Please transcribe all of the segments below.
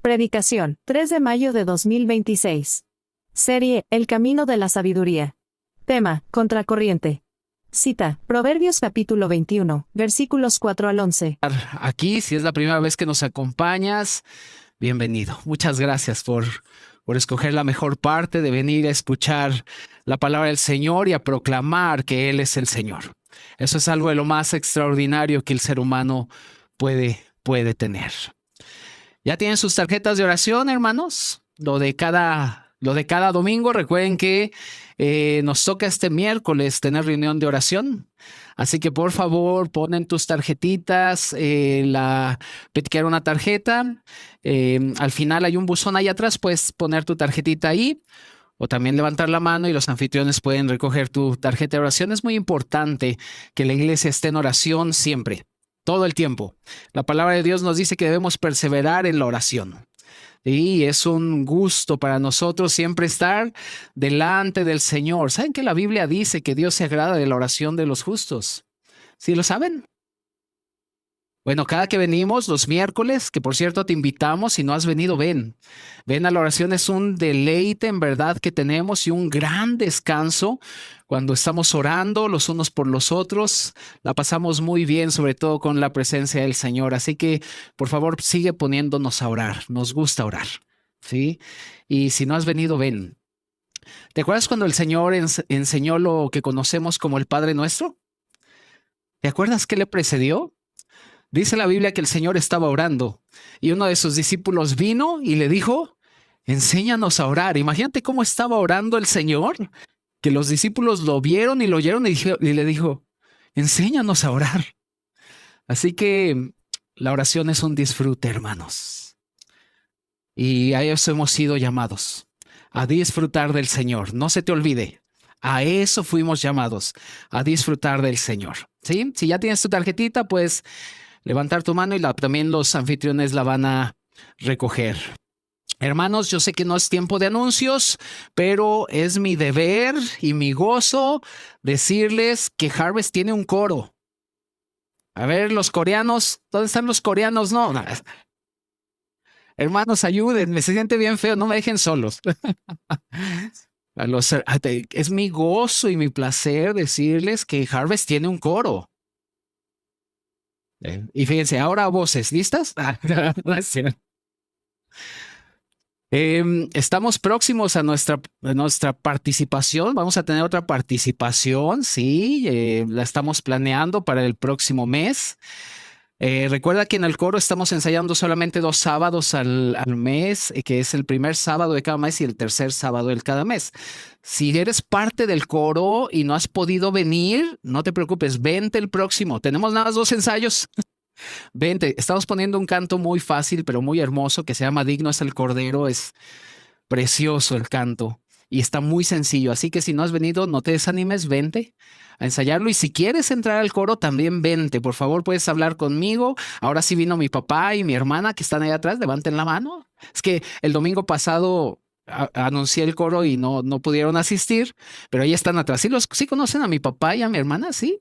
Predicación, 3 de mayo de 2026. Serie, El camino de la sabiduría. Tema, contracorriente. Cita, Proverbios capítulo 21, versículos 4 al 11. Aquí, si es la primera vez que nos acompañas, bienvenido. Muchas gracias por escoger la mejor parte de venir a escuchar la palabra del Señor y a proclamar que Él es el Señor. Eso es algo de lo más extraordinario que el ser humano puede tener. ¿Ya tienen sus tarjetas de oración, hermanos? Lo de cada domingo. Recuerden que nos toca este miércoles tener reunión de oración. Así que por favor ponen tus tarjetitas, etiquetar una tarjeta. Al final hay un buzón ahí atrás, puedes poner tu tarjetita ahí. O también levantar la mano y los anfitriones pueden recoger tu tarjeta de oración. Es muy importante que la iglesia esté en oración siempre, todo el tiempo. La palabra de Dios nos dice que debemos perseverar en la oración. Y es un gusto para nosotros siempre estar delante del Señor. ¿Saben que la Biblia dice que Dios se agrada de la oración de los justos? ¿Sí lo saben? Bueno, cada que venimos los miércoles, que por cierto te invitamos, si no has venido, ven. Ven a la oración, es un deleite en verdad que tenemos y un gran descanso cuando estamos orando los unos por los otros. La pasamos muy bien, sobre todo con la presencia del Señor. Así que, por favor, sigue poniéndonos a orar. Nos gusta orar, ¿sí? Y si no has venido, ven. ¿Te acuerdas cuando el Señor enseñó lo que conocemos como el Padre Nuestro? ¿Te acuerdas qué le precedió? Dice la Biblia que el Señor estaba orando y uno de sus discípulos vino y le dijo, enséñanos a orar. Imagínate cómo estaba orando el Señor, que los discípulos lo vieron y lo oyeron y le dijo, enséñanos a orar. Así que la oración es un disfrute, hermanos. Y a eso hemos sido llamados, a disfrutar del Señor. No se te olvide, a eso fuimos llamados, a disfrutar del Señor. ¿Sí? Si ya tienes tu tarjetita, pues levantar tu mano y también los anfitriones la van a recoger. Hermanos, yo sé que no es tiempo de anuncios, pero es mi deber y mi gozo decirles que Harvest tiene un coro. A ver, los coreanos, ¿dónde están los coreanos? No. Hermanos, ayúdenme, se siente bien feo, no me dejen solos. Es mi gozo y mi placer decirles que Harvest tiene un coro. Y fíjense, ahora a voces, ¿listas? Estamos próximos a nuestra participación. Vamos a tener otra participación, sí, la estamos planeando para el próximo mes. Recuerda que en el coro estamos ensayando solamente 2 sábados al mes, que es el primer sábado de cada mes y el tercer sábado de cada mes. Si eres parte del coro y no has podido venir, no te preocupes, vente el próximo. Tenemos nada más 2 ensayos. Vente, estamos poniendo un canto muy fácil, pero muy hermoso, que se llama Digno es el Cordero. Es precioso el canto y está muy sencillo. Así que si no has venido, no te desanimes, vente a ensayarlo. Y si quieres entrar al coro, también vente. Por favor, puedes hablar conmigo. Ahora sí vino mi papá y mi hermana que están ahí atrás. Levanten la mano. Es que el domingo pasado anuncié el coro y no pudieron asistir, pero ahí están atrás. ¿Sí conocen a mi papá y a mi hermana? ¿Sí?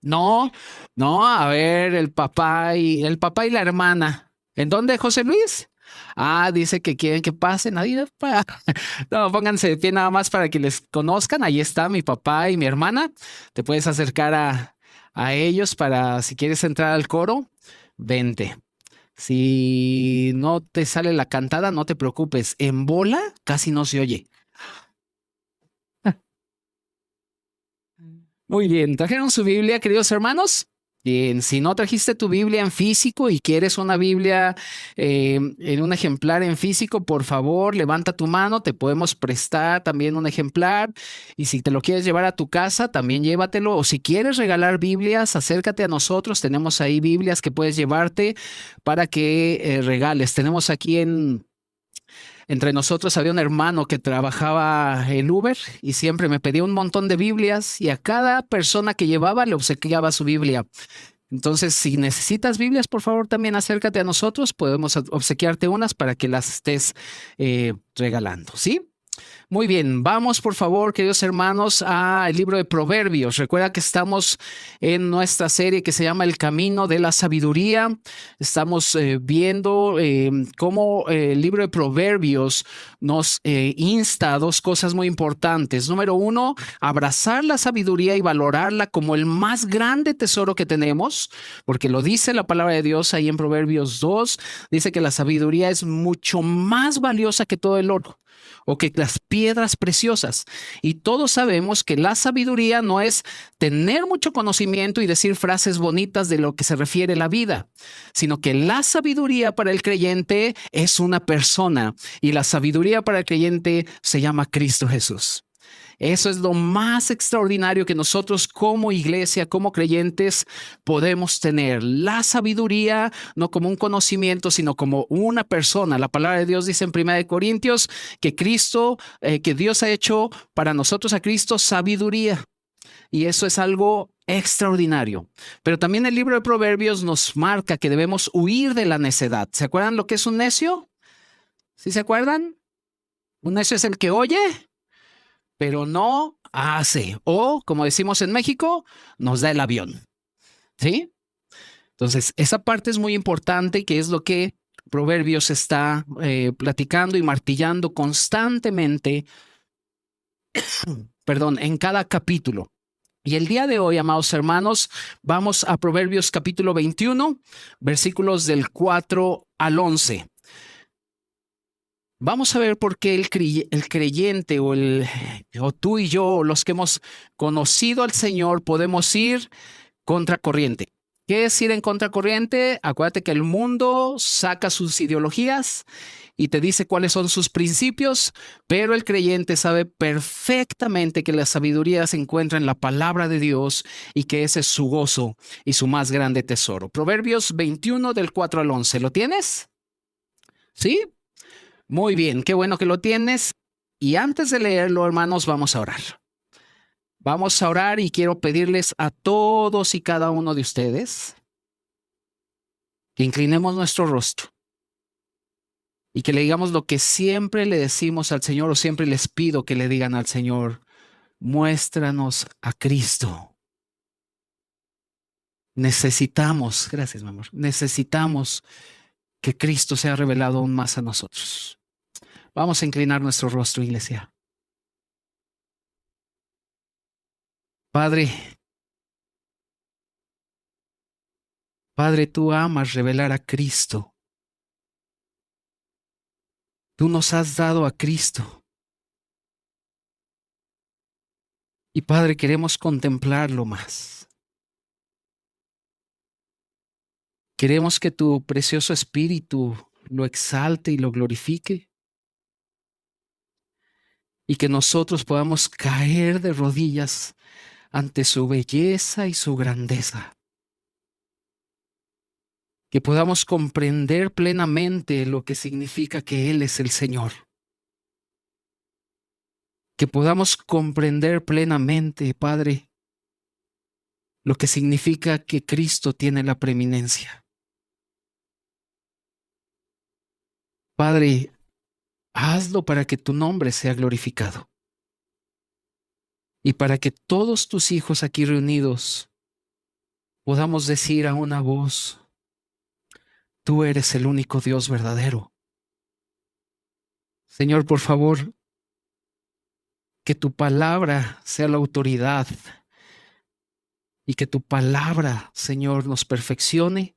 No, a ver, el papá y la hermana. ¿En dónde, José Luis? Dice que quieren que pasen. No, pónganse de pie nada más para que les conozcan. Ahí está mi papá y mi hermana. Te puedes acercar a ellos para si quieres entrar al coro, vente. Si no te sale la cantada, no te preocupes. En bola casi no se oye. Muy bien, ¿trajeron su Biblia, queridos hermanos? Bien, si no trajiste tu Biblia en físico y quieres una Biblia en un ejemplar en físico, por favor, levanta tu mano, te podemos prestar también un ejemplar. Y si te lo quieres llevar a tu casa, también llévatelo. O si quieres regalar Biblias, acércate a nosotros. Tenemos ahí Biblias que puedes llevarte para que regales. Tenemos aquí entre nosotros había un hermano que trabajaba en Uber y siempre me pedía un montón de Biblias y a cada persona que llevaba le obsequiaba su Biblia. Entonces, si necesitas Biblias, por favor, también acércate a nosotros. Podemos obsequiarte unas para que las estés regalando, ¿sí? Muy bien, vamos por favor, queridos hermanos, al libro de Proverbios. Recuerda que estamos en nuestra serie que se llama El Camino de la Sabiduría. Estamos viendo cómo el libro de Proverbios nos insta a dos cosas muy importantes. Número uno, abrazar la sabiduría y valorarla como el más grande tesoro que tenemos, porque lo dice la palabra de Dios ahí en Proverbios 2, dice que la sabiduría es mucho más valiosa que todo el oro o que las piedras preciosas. Y todos sabemos que la sabiduría no es tener mucho conocimiento y decir frases bonitas de lo que se refiere la vida, sino que la sabiduría para el creyente es una persona y la sabiduría para el creyente se llama Cristo Jesús. Eso es lo más extraordinario que nosotros como iglesia, como creyentes, podemos tener. La sabiduría, no como un conocimiento, sino como una persona. La palabra de Dios dice en 1 Corintios que que Dios ha hecho para nosotros a Cristo sabiduría. Y eso es algo extraordinario. Pero también el libro de Proverbios nos marca que debemos huir de la necedad. ¿Se acuerdan lo que es un necio? ¿Sí se acuerdan? Un necio es el que oye, pero no hace. O, como decimos en México, nos da el avión. ¿Sí? Entonces, esa parte es muy importante, que es lo que Proverbios está platicando y martillando constantemente, perdón, en cada capítulo. Y el día de hoy, amados hermanos, vamos a Proverbios capítulo 21, versículos del 4 al 11. Vamos a ver por qué el creyente o tú y yo, los que hemos conocido al Señor, podemos ir contracorriente. ¿Qué es ir en contracorriente? Acuérdate que el mundo saca sus ideologías y te dice cuáles son sus principios, pero el creyente sabe perfectamente que la sabiduría se encuentra en la palabra de Dios y que ese es su gozo y su más grande tesoro. Proverbios 21 del 4 al 11. ¿Lo tienes? ¿Sí? Muy bien, qué bueno que lo tienes. Y antes de leerlo, hermanos, vamos a orar. Vamos a orar y quiero pedirles a todos y cada uno de ustedes que inclinemos nuestro rostro y que le digamos lo que siempre le decimos al Señor o siempre les pido que le digan al Señor: muéstranos a Cristo. Necesitamos, gracias, mi amor, necesitamos que Cristo sea revelado aún más a nosotros. Vamos a inclinar nuestro rostro, iglesia. Padre, tú amas revelar a Cristo. Tú nos has dado a Cristo. Y Padre, queremos contemplarlo más. Queremos que tu precioso Espíritu lo exalte y lo glorifique. Y que nosotros podamos caer de rodillas ante su belleza y su grandeza. Que podamos comprender plenamente lo que significa que Él es el Señor. Que podamos comprender plenamente, Padre, lo que significa que Cristo tiene la preeminencia. Padre, hazlo para que tu nombre sea glorificado y para que todos tus hijos aquí reunidos podamos decir a una voz: tú eres el único Dios verdadero. Señor, por favor, que tu palabra sea la autoridad y que tu palabra, Señor, nos perfeccione,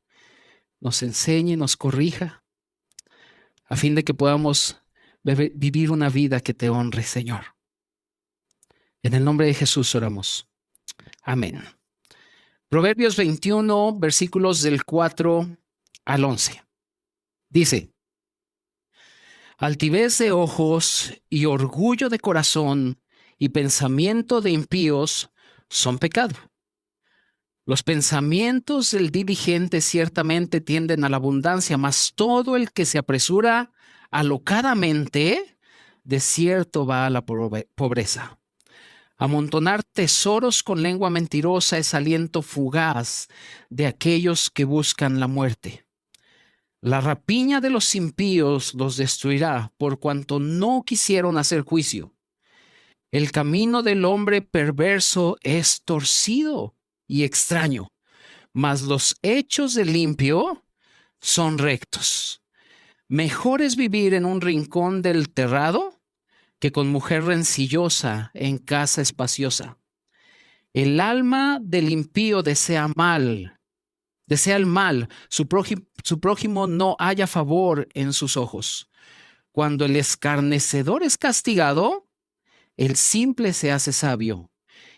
nos enseñe, nos corrija, a fin de que podamos vivir una vida que te honre, Señor. En el nombre de Jesús oramos. Amén. Proverbios 21, versículos del 4 al 11. Dice: altivez de ojos y orgullo de corazón y pensamiento de impíos son pecado. Los pensamientos del diligente ciertamente tienden a la abundancia, mas todo el que se apresura alocadamente, de cierto va a la pobreza. Amontonar tesoros con lengua mentirosa es aliento fugaz de aquellos que buscan la muerte. La rapiña de los impíos los destruirá, por cuanto no quisieron hacer juicio. El camino del hombre perverso es torcido y extraño, mas los hechos del limpio son rectos. Mejor es vivir en un rincón del terrado que con mujer rencillosa en casa espaciosa. El alma del impío desea el mal, su prójimo no halla favor en sus ojos. Cuando el escarnecedor es castigado, el simple se hace sabio,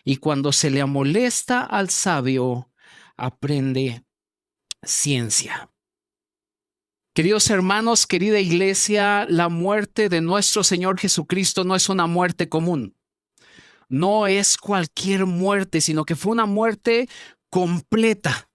y cuando se le amolesta al sabio, aprende ciencia. Queridos hermanos, querida iglesia, la muerte de nuestro Señor Jesucristo no es una muerte común. No es cualquier muerte, sino que fue una muerte completa.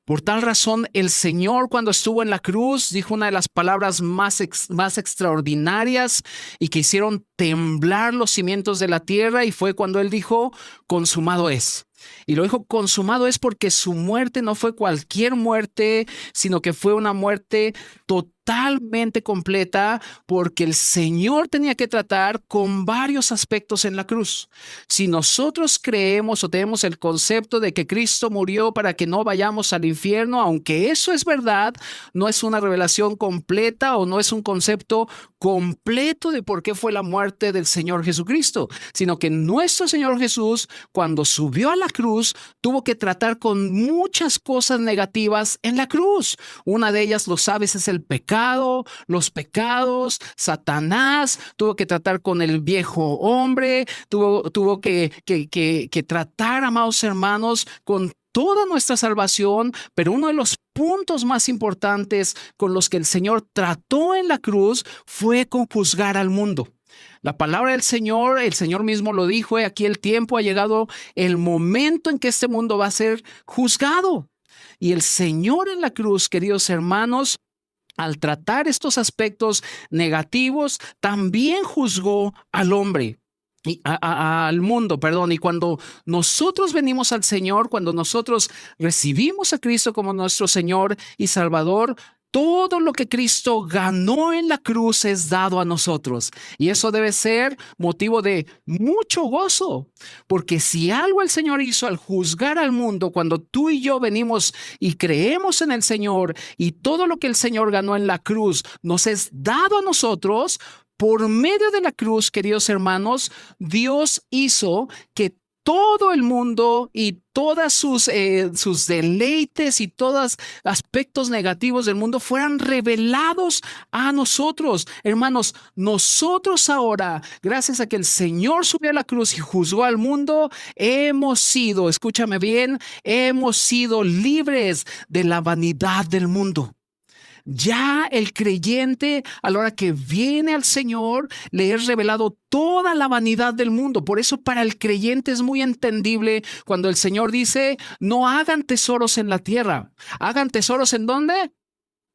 Por tal razón, el Señor, cuando estuvo en la cruz, dijo una de las palabras más extraordinarias y que hicieron temblar los cimientos de la tierra, y fue cuando Él dijo, consumado es. Y lo dijo consumado es porque su muerte no fue cualquier muerte, sino que fue una muerte totalmente completa, porque el Señor tenía que tratar con varios aspectos en la cruz. Si nosotros creemos o tenemos el concepto de que Cristo murió para que no vayamos al infierno, aunque eso es verdad, no es una revelación completa o no es un concepto completo de por qué fue la muerte del Señor Jesucristo, sino que nuestro Señor Jesús, cuando subió a la cruz, tuvo que tratar con muchas cosas negativas en la cruz. Una de ellas, lo sabes, es el pecado, los pecados, Satanás. Tuvo que tratar con el viejo hombre, tuvo que tratar, amados hermanos, con toda nuestra salvación, pero uno de los puntos más importantes con los que el Señor trató en la cruz fue con juzgar al mundo. La palabra del Señor, el Señor mismo lo dijo, aquí el tiempo ha llegado, el momento en que este mundo va a ser juzgado. Y el Señor en la cruz, queridos hermanos, al tratar estos aspectos negativos, también juzgó al hombre. Y al mundo, perdón. Y cuando nosotros venimos al Señor, cuando nosotros recibimos a Cristo como nuestro Señor y Salvador, todo lo que Cristo ganó en la cruz es dado a nosotros. Y eso debe ser motivo de mucho gozo, porque si algo el Señor hizo al juzgar al mundo, cuando tú y yo venimos y creemos en el Señor, y todo lo que el Señor ganó en la cruz nos es dado a nosotros, por medio de la cruz, queridos hermanos, Dios hizo que todo el mundo y todas sus deleites y todos aspectos negativos del mundo fueran revelados a nosotros. Hermanos, nosotros ahora, gracias a que el Señor subió a la cruz y juzgó al mundo, hemos sido, escúchame bien, hemos sido libres de la vanidad del mundo. Ya el creyente, a la hora que viene al Señor, le es revelado toda la vanidad del mundo. Por eso para el creyente es muy entendible cuando el Señor dice, no hagan tesoros en la tierra. ¿Hagan tesoros en dónde?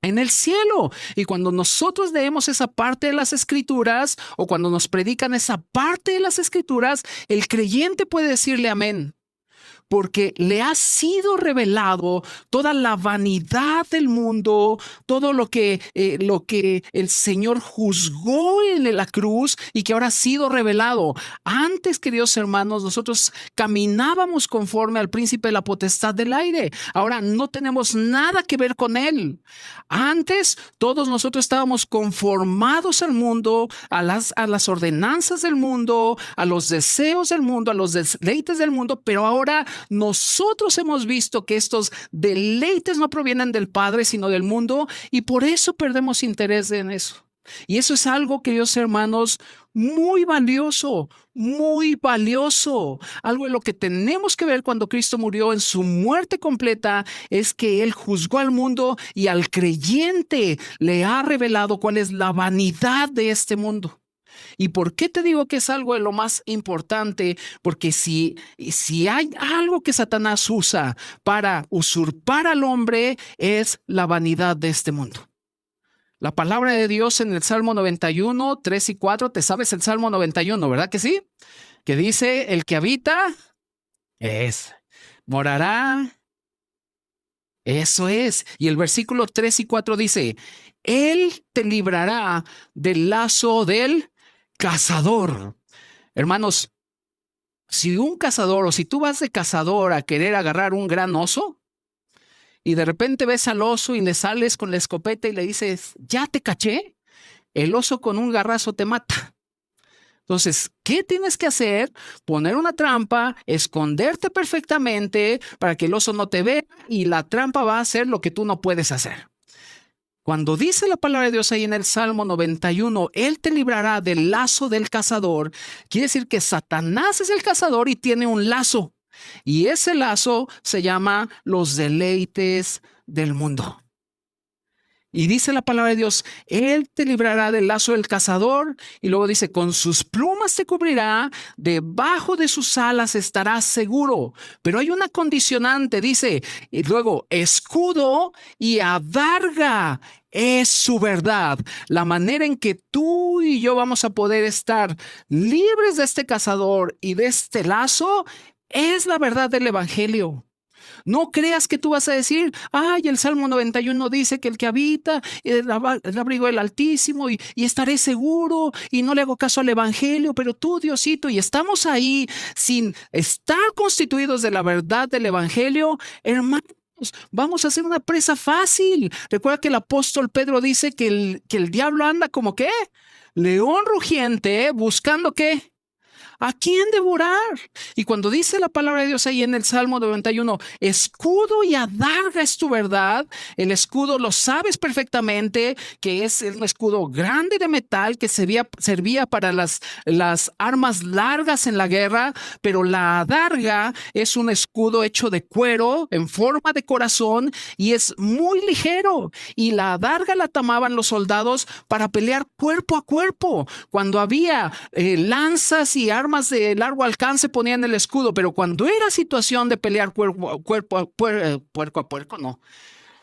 En el cielo. Y cuando nosotros leemos esa parte de las Escrituras, o cuando nos predican esa parte de las Escrituras, el creyente puede decirle amén. Porque le ha sido revelado toda la vanidad del mundo, todo lo que el Señor juzgó en la cruz y que ahora ha sido revelado. Antes, queridos hermanos, nosotros caminábamos conforme al príncipe de la potestad del aire. Ahora no tenemos nada que ver con él. Antes, todos nosotros estábamos conformados al mundo, a las ordenanzas del mundo, a los deseos del mundo, a los deleites del mundo, pero ahora nosotros hemos visto que estos deleites no provienen del Padre, sino del mundo, y por eso perdemos interés en eso. Y eso es algo, queridos hermanos, muy valioso, muy valioso. Algo de lo que tenemos que ver cuando Cristo murió en su muerte completa es que Él juzgó al mundo y al creyente le ha revelado cuál es la vanidad de este mundo. ¿Y por qué te digo que es algo de lo más importante? Porque si hay algo que Satanás usa para usurpar al hombre, es la vanidad de este mundo. La palabra de Dios en el Salmo 91, 3 y 4, te sabes el Salmo 91, ¿verdad que sí? Que dice, el que habita morará Eso es. Y el versículo 3 y 4 dice, Él te librará del lazo del cazador. Hermanos, si un cazador o si tú vas de cazador a querer agarrar un gran oso y de repente ves al oso y le sales con la escopeta y le dices, ya te caché, el oso con un garrazo te mata. Entonces, ¿qué tienes que hacer? Poner una trampa, esconderte perfectamente para que el oso no te vea y la trampa va a hacer lo que tú no puedes hacer. Cuando dice la palabra de Dios ahí en el Salmo 91, Él te librará del lazo del cazador, quiere decir que Satanás es el cazador y tiene un lazo. Y ese lazo se llama los deleites del mundo. Y dice la palabra de Dios, Él te librará del lazo del cazador. Y luego dice, con sus plumas te cubrirá, debajo de sus alas estarás seguro. Pero hay una condicionante, dice, y luego, escudo y adarga es su verdad. La manera en que tú y yo vamos a poder estar libres de este cazador y de este lazo es la verdad del evangelio. No creas que tú vas a decir, ay, el Salmo 91 dice que el que habita el abrigo del Altísimo y estaré seguro y no le hago caso al Evangelio, pero tú, Diosito, y estamos ahí sin estar constituidos de la verdad del Evangelio, hermanos. Vamos a hacer una presa fácil. Recuerda que el apóstol Pedro dice que el diablo anda como ¿qué? León rugiente, buscando ¿qué? ¿A quién devorar? Y cuando dice la palabra de Dios ahí en el Salmo 91, escudo y adarga es tu verdad, el escudo lo sabes perfectamente, que es un escudo grande de metal que servía para las armas largas en la guerra, pero la adarga es un escudo hecho de cuero en forma de corazón y es muy ligero. Y la adarga la tomaban los soldados para pelear cuerpo a cuerpo. Cuando había lanzas y armas de largo alcance ponían el escudo, pero cuando era situación de pelear puerco a puerco, no,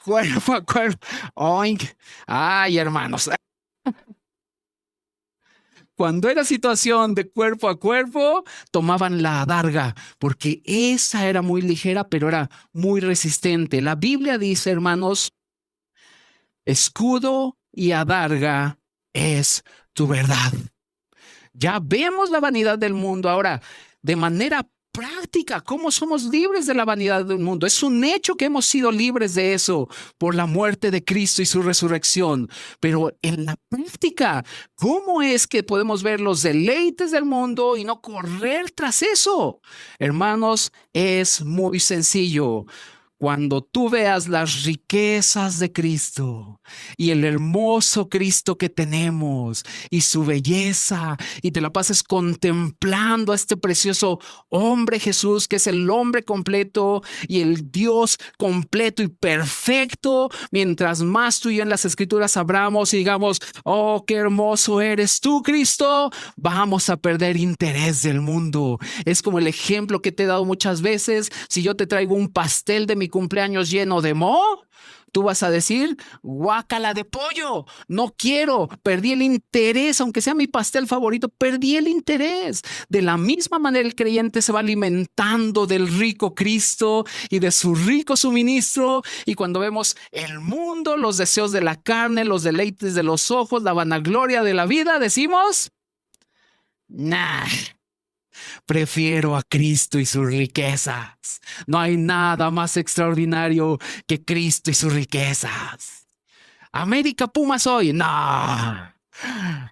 cuerpo a cuerpo, oink, ay hermanos, cuando era situación de cuerpo a cuerpo, tomaban la adarga, porque esa era muy ligera, pero era muy resistente. La Biblia dice, hermanos, escudo y adarga es tu verdad. Ya vemos la vanidad del mundo ahora de manera práctica, cómo somos libres de la vanidad del mundo. Es un hecho que hemos sido libres de eso por la muerte de Cristo y su resurrección. Pero en la práctica, ¿cómo es que podemos ver los deleites del mundo y no correr tras eso? Hermanos, es muy sencillo. Cuando tú veas las riquezas de Cristo y el hermoso Cristo que tenemos y su belleza y te la pases contemplando a este precioso hombre Jesús, que es el hombre completo y el Dios completo y perfecto, mientras más tú y yo en las escrituras abramos y digamos, oh, qué hermoso eres tú, Cristo, vamos a perder interés del mundo. Es como el ejemplo que te he dado muchas veces. Si yo te traigo un pastel de mi cumpleaños lleno de moho, tú vas a decir, guácala de pollo, no quiero, perdí el interés, aunque sea mi pastel favorito, perdí el interés. De la misma manera el creyente se va alimentando del rico Cristo y de su rico suministro, y cuando vemos el mundo, los deseos de la carne, los deleites de los ojos, la vanagloria de la vida, decimos, nah. Prefiero a Cristo y sus riquezas. No hay nada más extraordinario que Cristo y sus riquezas. América Pumas hoy, no.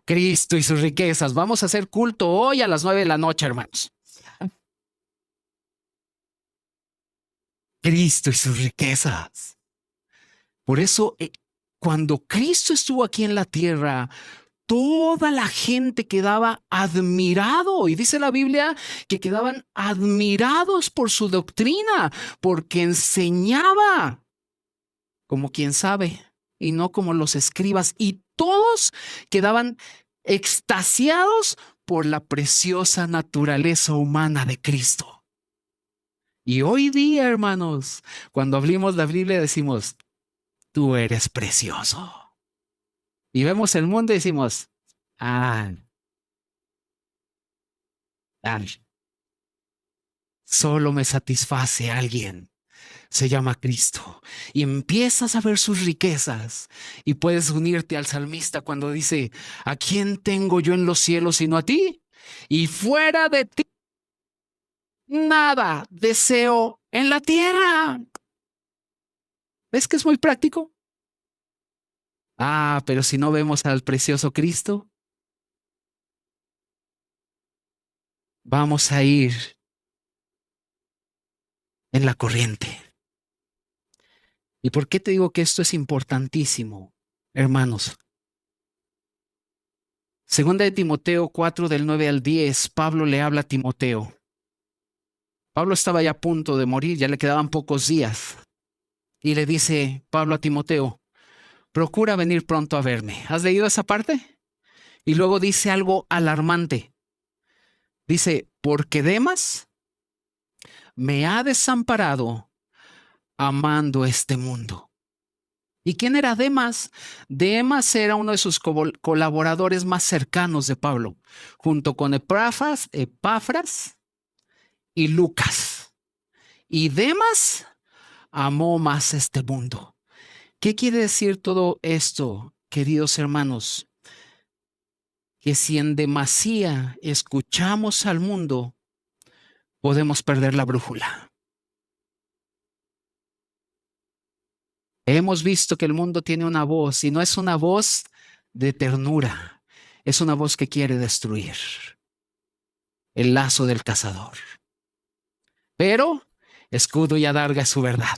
Cristo y sus riquezas. Vamos a hacer culto hoy a las 9 de la noche, hermanos. Cristo y sus riquezas. Por eso, cuando Cristo estuvo aquí en la tierra, toda la gente quedaba admirado, y dice la Biblia que quedaban admirados por su doctrina, porque enseñaba como quien sabe y no como los escribas, y todos quedaban extasiados por la preciosa naturaleza humana de Cristo. Y hoy día, hermanos, cuando abrimos la Biblia decimos, tú eres precioso. Y vemos el mundo y decimos, solo me satisface alguien. se llama Cristo. Y empiezas a ver sus riquezas y puedes unirte al salmista cuando dice: ¿a quién tengo yo en los cielos sino a ti? Y fuera de ti nada deseo en la tierra. ¿Ves que es muy práctico? Pero si no vemos al precioso Cristo, vamos a ir en la corriente. ¿Y por qué te digo que esto es importantísimo, hermanos? Segunda de Timoteo 4, del 9 al 10, Pablo le habla a Timoteo. Pablo estaba ya a punto de morir, ya le quedaban pocos días. Y le dice Pablo a Timoteo: procura venir pronto a verme. ¿Has leído esa parte? Y luego dice algo alarmante. Dice: porque Demas me ha desamparado amando este mundo. ¿Y quién era Demas? Demas era uno de sus colaboradores más cercanos de Pablo, junto con Epafras y Lucas. Y Demas amó más este mundo. ¿Qué quiere decir todo esto, queridos hermanos? Que si en demasía escuchamos al mundo, podemos perder la brújula. Hemos visto que el mundo tiene una voz, y no es una voz de ternura, es una voz que quiere destruir el lazo del cazador. Pero escudo y adarga es su verdad.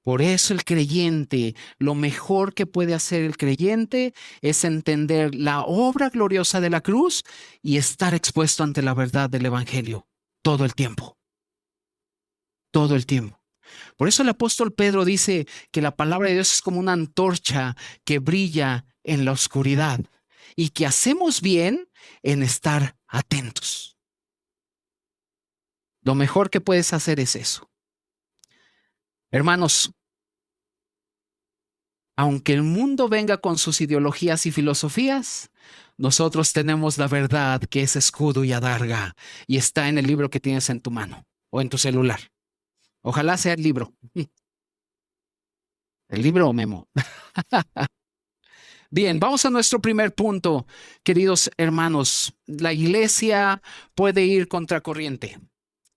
Por eso el creyente, lo mejor que puede hacer el creyente es entender la obra gloriosa de la cruz y estar expuesto ante la verdad del evangelio todo el tiempo. Todo el tiempo. Por eso el apóstol Pedro dice que la palabra de Dios es como una antorcha que brilla en la oscuridad y que hacemos bien en estar atentos. Lo mejor que puedes hacer es eso. Hermanos, aunque el mundo venga con sus ideologías y filosofías, nosotros tenemos la verdad que es escudo y adarga y está en el libro que tienes en tu mano o en tu celular. Ojalá sea el libro. El libro o Memo. Bien, vamos a nuestro primer punto, queridos hermanos. La iglesia puede ir contracorriente.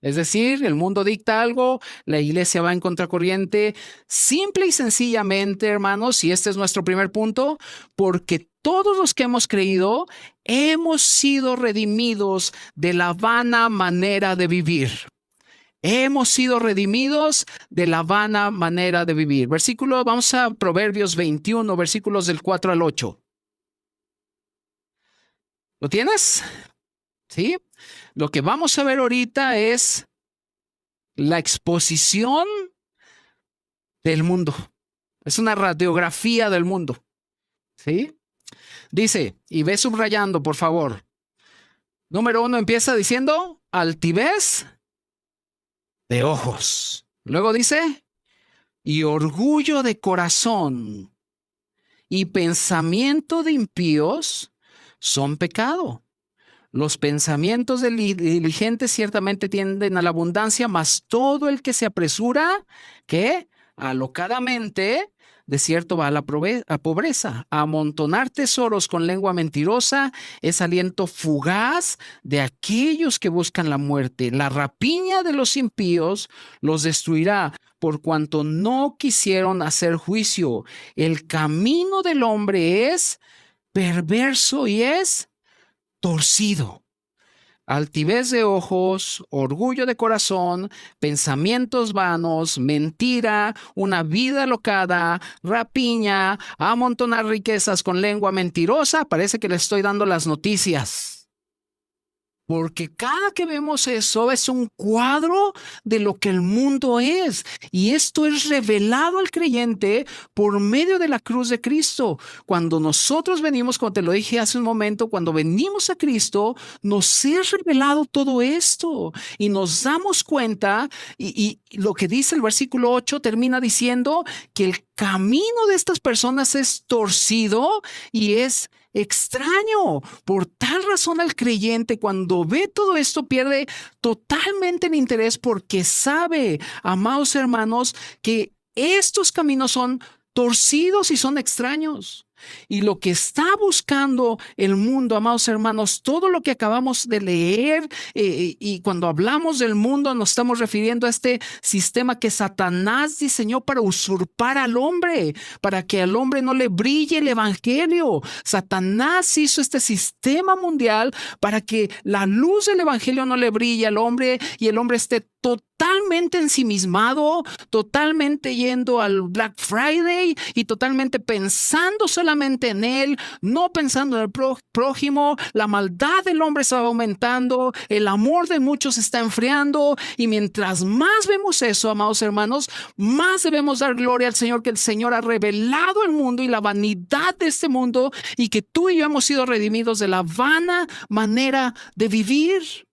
Es decir, el mundo dicta algo, la iglesia va en contracorriente, simple y sencillamente, hermanos, y este es nuestro primer punto, porque todos los que hemos creído hemos sido redimidos de la vana manera de vivir. Hemos sido redimidos de la vana manera de vivir. Vamos a Proverbios 21, versículos del 4 al 8. ¿Lo tienes? ¿Sí? Lo que vamos a ver ahorita es la exposición del mundo. Es una radiografía del mundo. ¿Sí? Dice, y ve subrayando, por favor. Número 1 empieza diciendo altivez de ojos. Luego dice, y orgullo de corazón y pensamiento de impíos son pecado. Los pensamientos del diligente ciertamente tienden a la abundancia, mas todo el que se apresura, ¿qué? Alocadamente, de cierto va a la pobreza. A amontonar tesoros con lengua mentirosa es aliento fugaz de aquellos que buscan la muerte. La rapiña de los impíos los destruirá, por cuanto no quisieron hacer juicio. El camino del hombre es perverso y es torcido. Altivez de ojos, orgullo de corazón, pensamientos vanos, mentira, una vida alocada, rapiña, amontonar riquezas con lengua mentirosa. Parece que le estoy dando las noticias. Porque cada que vemos eso es un cuadro de lo que el mundo es. Y esto es revelado al creyente por medio de la cruz de Cristo. Cuando nosotros venimos, como te lo dije hace un momento, cuando venimos a Cristo, nos es revelado todo esto. Y nos damos cuenta, y lo que dice el versículo 8 termina diciendo que el camino de estas personas es torcido y es extraño. Por tal razón el creyente, cuando ve todo esto, pierde totalmente el interés porque sabe, amados hermanos, que estos caminos son torcidos y son extraños. Y lo que está buscando el mundo, amados hermanos, todo lo que acabamos de leer, y cuando hablamos del mundo nos estamos refiriendo a este sistema que Satanás diseñó para usurpar al hombre, para que al hombre no le brille el evangelio. Satanás hizo este sistema mundial para que la luz del evangelio no le brille al hombre y el hombre esté totalmente ensimismado, totalmente yendo al Black Friday y totalmente pensando solamente en él, no pensando en el prójimo. La maldad del hombre está aumentando, el amor de muchos se está enfriando, y mientras más vemos eso, amados hermanos, más debemos dar gloria al Señor, que el Señor ha revelado el mundo y la vanidad de este mundo, y que tú y yo hemos sido redimidos de la vana manera de vivir.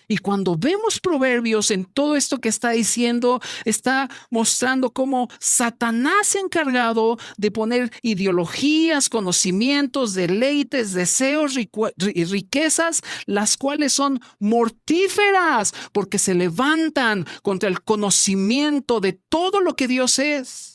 Y cuando vemos Proverbios en todo esto que está diciendo, está mostrando cómo Satanás se ha encargado de poner ideologías, conocimientos, deleites, deseos y riquezas, las cuales son mortíferas porque se levantan contra el conocimiento de todo lo que Dios es.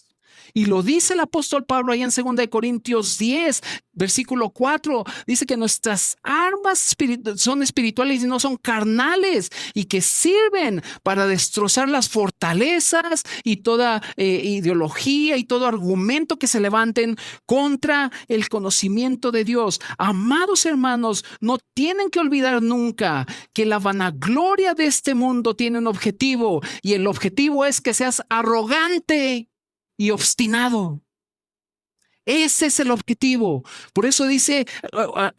Y lo dice el apóstol Pablo ahí en 2 Corintios 10, versículo 4. Dice que nuestras armas son espirituales y no son carnales, y que sirven para destrozar las fortalezas y toda ideología y todo argumento que se levanten contra el conocimiento de Dios. Amados hermanos, no tienen que olvidar nunca que la vanagloria de este mundo tiene un objetivo, y el objetivo es que seas arrogante y obstinado. Ese es el objetivo. Por eso dice,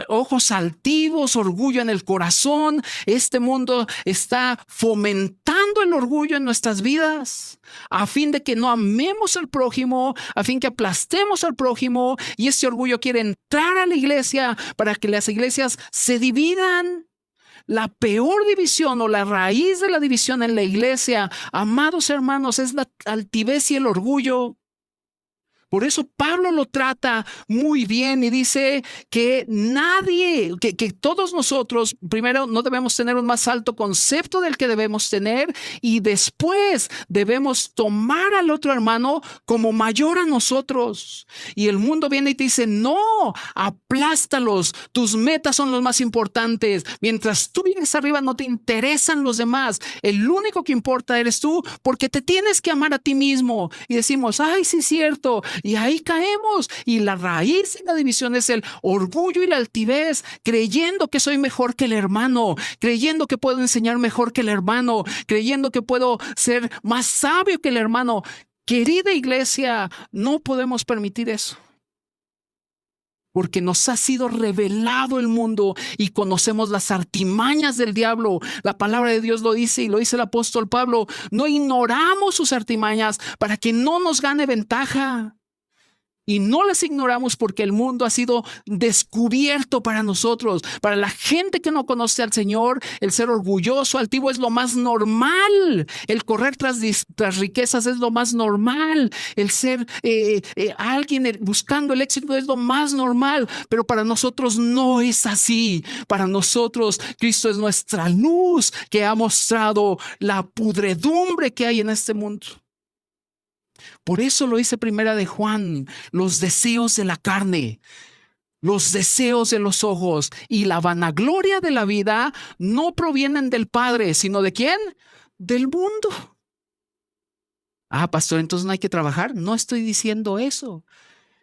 ojos altivos, orgullo en el corazón. Este mundo está fomentando el orgullo en nuestras vidas, a fin de que no amemos al prójimo, a fin que aplastemos al prójimo. Y ese orgullo quiere entrar a la iglesia para que las iglesias se dividan. La peor división, o la raíz de la división en la iglesia, amados hermanos, es la altivez y el orgullo. Por eso Pablo lo trata muy bien y dice que que todos nosotros, primero, no debemos tener un más alto concepto del que debemos tener, y después debemos tomar al otro hermano como mayor a nosotros. Y el mundo viene y te dice, no, aplástalos, tus metas son los más importantes. Mientras tú vienes arriba, no te interesan los demás. El único que importa eres tú, porque te tienes que amar a ti mismo. Y decimos, ay, sí es cierto. Y ahí caemos, y la raíz de la división es el orgullo y la altivez, creyendo que soy mejor que el hermano, creyendo que puedo enseñar mejor que el hermano, creyendo que puedo ser más sabio que el hermano. Querida iglesia, no podemos permitir eso, porque nos ha sido revelado el mundo y conocemos las artimañas del diablo. La palabra de Dios lo dice, y lo dice el apóstol Pablo. No ignoramos sus artimañas para que no nos gane ventaja. Y no las ignoramos porque el mundo ha sido descubierto para nosotros. Para la gente que no conoce al Señor, el ser orgulloso, altivo es lo más normal. El correr tras riquezas es lo más normal. El ser alguien buscando el éxito es lo más normal. Pero para nosotros no es así. Para nosotros Cristo es nuestra luz, que ha mostrado la pudredumbre que hay en este mundo. Por eso lo dice Primera de Juan: los deseos de la carne, los deseos de los ojos y la vanagloria de la vida no provienen del Padre, sino ¿de quién? Del mundo. Ah, pastor, entonces no hay que trabajar. No estoy diciendo eso.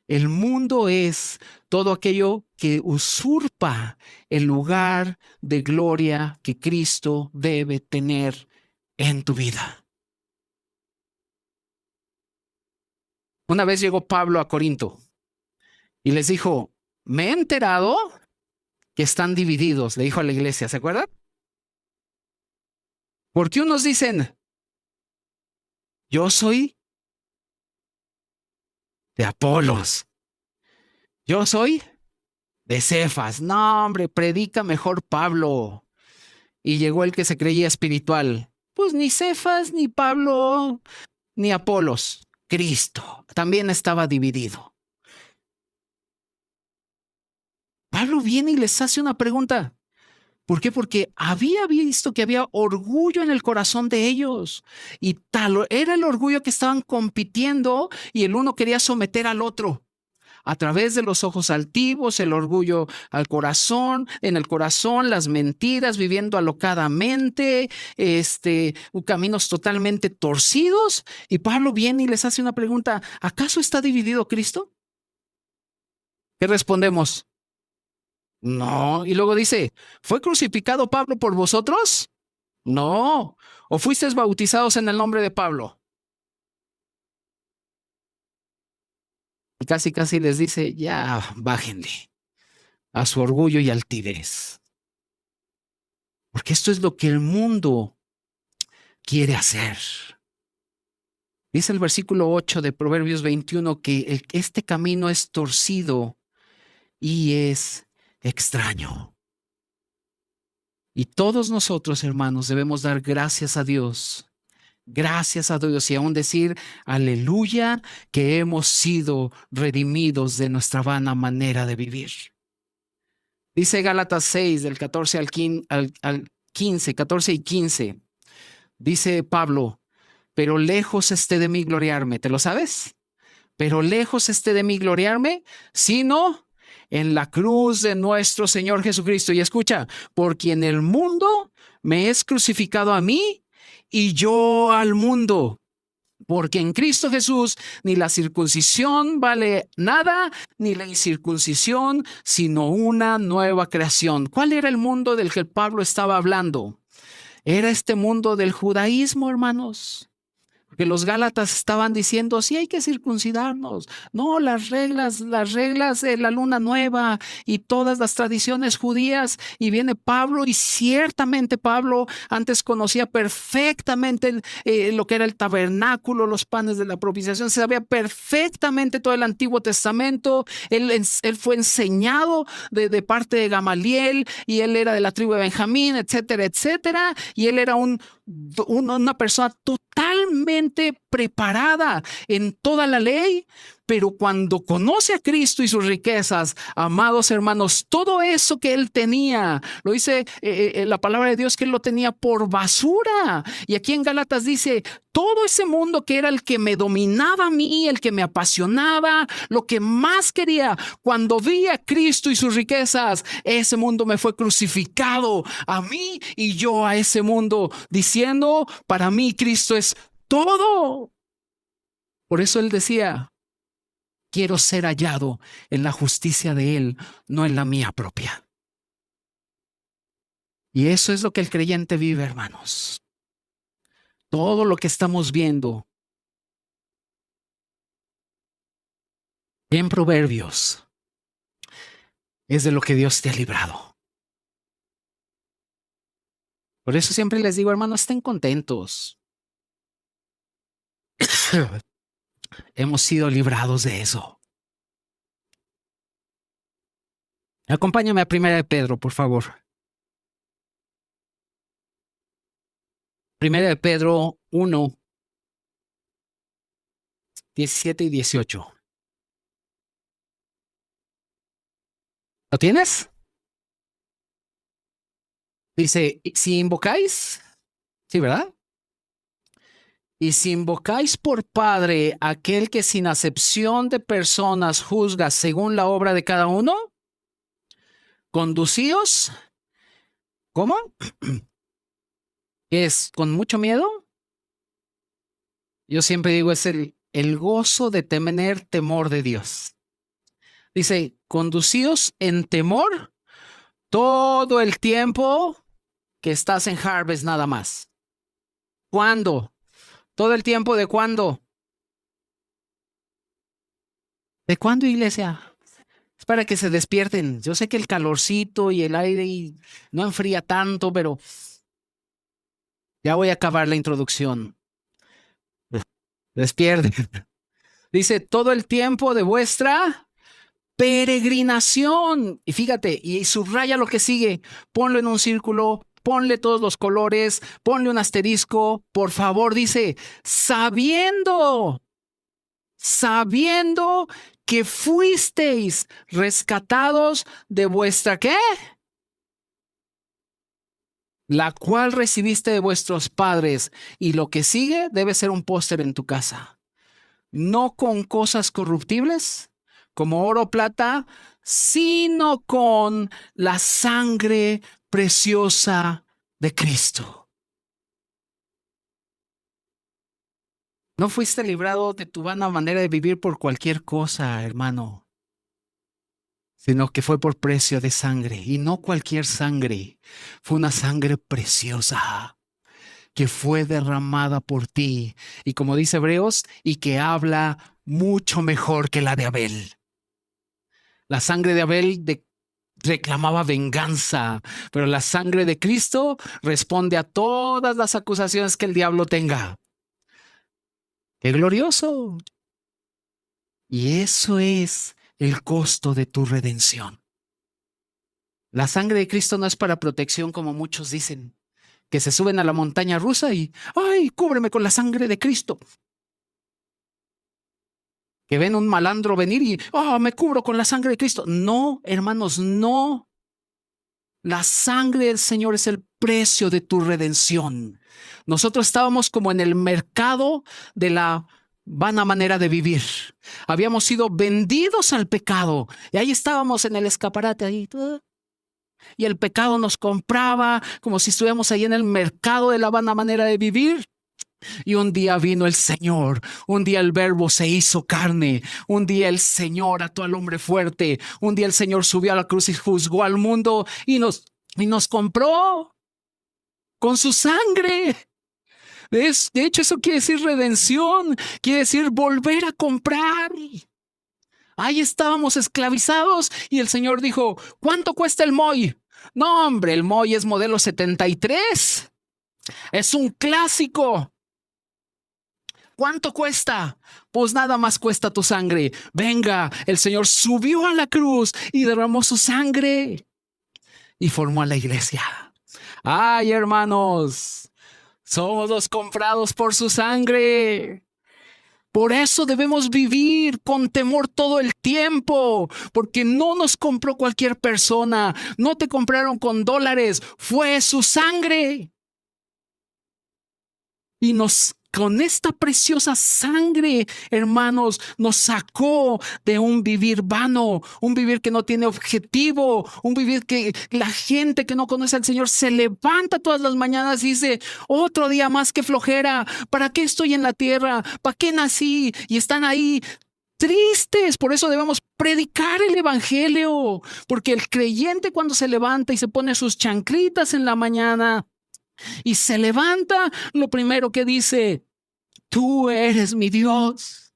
El mundo es todo aquello que usurpa el lugar de gloria que Cristo debe tener en tu vida. Una vez llegó Pablo a Corinto y les dijo, me he enterado que están divididos, le dijo a la iglesia, ¿se acuerdan? Porque unos dicen, yo soy de Apolos, yo soy de Cefas. No, hombre, predica mejor Pablo. Y llegó el que se creía espiritual. Pues ni Cefas, ni Pablo, ni Apolos. Cristo también estaba dividido. Pablo viene y les hace una pregunta. ¿Por qué? Porque había visto que había orgullo en el corazón de ellos. Y tal era el orgullo que estaban compitiendo y el uno quería someter al otro. A través de los ojos altivos, el orgullo al corazón, en el corazón, las mentiras, viviendo alocadamente, caminos totalmente torcidos. Y Pablo viene y les hace una pregunta: ¿acaso está dividido Cristo? ¿Qué respondemos? No. Y luego dice: ¿fue crucificado Pablo por vosotros? No. ¿O fuisteis bautizados en el nombre de Pablo? Y casi les dice: ya, bájenle a su orgullo y altivez. Porque esto es lo que el mundo quiere hacer. Dice el versículo 8 de Proverbios 21 que este camino es torcido y es extraño. Y todos nosotros, hermanos, debemos dar gracias a Dios. Gracias a Dios y aún decir aleluya que hemos sido redimidos de nuestra vana manera de vivir. Dice Gálatas 6 del 14 al 15, 14 y 15. Dice Pablo: pero lejos esté de mí gloriarme. ¿Te lo sabes? Pero lejos esté de mí gloriarme, sino en la cruz de nuestro Señor Jesucristo. Y escucha: por quien el mundo me es crucificado a mí y yo al mundo. Porque en Cristo Jesús ni la circuncisión vale nada, ni la incircuncisión, sino una nueva creación. ¿Cuál era el mundo del que Pablo estaba hablando? Era este mundo del judaísmo, hermanos. Porque los gálatas estaban diciendo: sí, hay que circuncidarnos. No, las reglas de la luna nueva y todas las tradiciones judías. Y viene Pablo, y ciertamente Pablo antes conocía perfectamente lo que era el tabernáculo, los panes de la propiciación. Se sabía perfectamente todo el Antiguo Testamento. Él fue enseñado de parte de Gamaliel, y él era de la tribu de Benjamín, etcétera, etcétera. Y él era una persona totalmente preparada en toda la ley, pero cuando conoce a Cristo y sus riquezas, amados hermanos, todo eso que él tenía, lo dice la palabra de Dios, que él lo tenía por basura. Y aquí en Gálatas dice: todo ese mundo que era el que me dominaba a mí, el que me apasionaba, lo que más quería, cuando vi a Cristo y sus riquezas, ese mundo me fue crucificado a mí y yo a ese mundo, diciendo: para mí Cristo es todo. Por eso él decía: quiero ser hallado en la justicia de él, no en la mía propia. Y eso es lo que el creyente vive, hermanos. Todo lo que estamos viendo en Proverbios es de lo que Dios te ha librado. Por eso siempre les digo, hermanos, estén contentos. Hemos sido librados de eso. Acompáñame a 1 de Pedro, por favor. 1 de Pedro 1, 17 y 18. ¿Lo tienes? Dice: si invocáis, sí, ¿verdad? Y si invocáis por Padre aquel que sin acepción de personas juzga según la obra de cada uno, conducíos, ¿cómo? ¿Es con mucho miedo? Yo siempre digo, es el gozo de tener temor de Dios. Dice: conducíos en temor todo el tiempo que estás en Harvest nada más. ¿Cuándo? Todo el tiempo de cuándo. ¿De cuándo, iglesia? Es para que se despierten. Yo sé que el calorcito y el aire no enfría tanto, pero ya voy a acabar la introducción. Despierten. Dice: todo el tiempo de vuestra peregrinación. Y fíjate, y subraya lo que sigue. Ponlo en un círculo, ponle todos los colores, ponle un asterisco. Por favor, dice: sabiendo que fuisteis rescatados de vuestra ¿qué? La cual recibiste de vuestros padres. Y lo que sigue debe ser un póster en tu casa. No con cosas corruptibles, como oro o plata, sino con la sangre preciosa de Cristo. No fuiste librado de tu vana manera de vivir por cualquier cosa, hermano, sino que fue por precio de sangre, y no cualquier sangre, fue una sangre preciosa que fue derramada por ti, y como dice Hebreos, y que habla mucho mejor que la de Abel. La sangre de Abel reclamaba venganza, pero la sangre de Cristo responde a todas las acusaciones que el diablo tenga. ¡Qué glorioso! Y eso es el costo de tu redención. La sangre de Cristo no es para protección, como muchos dicen, que se suben a la montaña rusa y ¡ay, cúbreme con la sangre de Cristo! Que ven un malandro venir y me cubro con la sangre de Cristo. No, hermanos, no. La sangre del Señor es el precio de tu redención. Nosotros estábamos como en el mercado de la vana manera de vivir. Habíamos sido vendidos al pecado y ahí estábamos en el escaparate ahí. Y el pecado nos compraba como si estuviéramos ahí en el mercado de la vana manera de vivir. Y un día vino el Señor, un día el Verbo se hizo carne, un día el Señor ató al hombre fuerte, un día el Señor subió a la cruz y juzgó al mundo y nos compró con su sangre. De hecho, eso quiere decir redención, quiere decir volver a comprar. Ahí estábamos esclavizados y el Señor dijo, ¿cuánto cuesta el Moy? No, hombre, el Moy es modelo 73. Es un clásico. ¿Cuánto cuesta? Pues nada más cuesta tu sangre. Venga, el Señor subió a la cruz y derramó su sangre y formó a la iglesia. Ay, hermanos, somos los comprados por su sangre. Por eso debemos vivir con temor todo el tiempo, porque no nos compró cualquier persona, no te compraron con dólares, fue su sangre. Y con esta preciosa sangre, hermanos, nos sacó de un vivir vano, un vivir que no tiene objetivo, un vivir que la gente que no conoce al Señor se levanta todas las mañanas y dice, otro día más, que flojera, ¿para qué estoy en la tierra? ¿Para qué nací? Y están ahí tristes. Por eso debemos predicar el evangelio, porque el creyente cuando se levanta y se pone sus chanclitas en la mañana, y se levanta, lo primero que dice, tú eres mi Dios.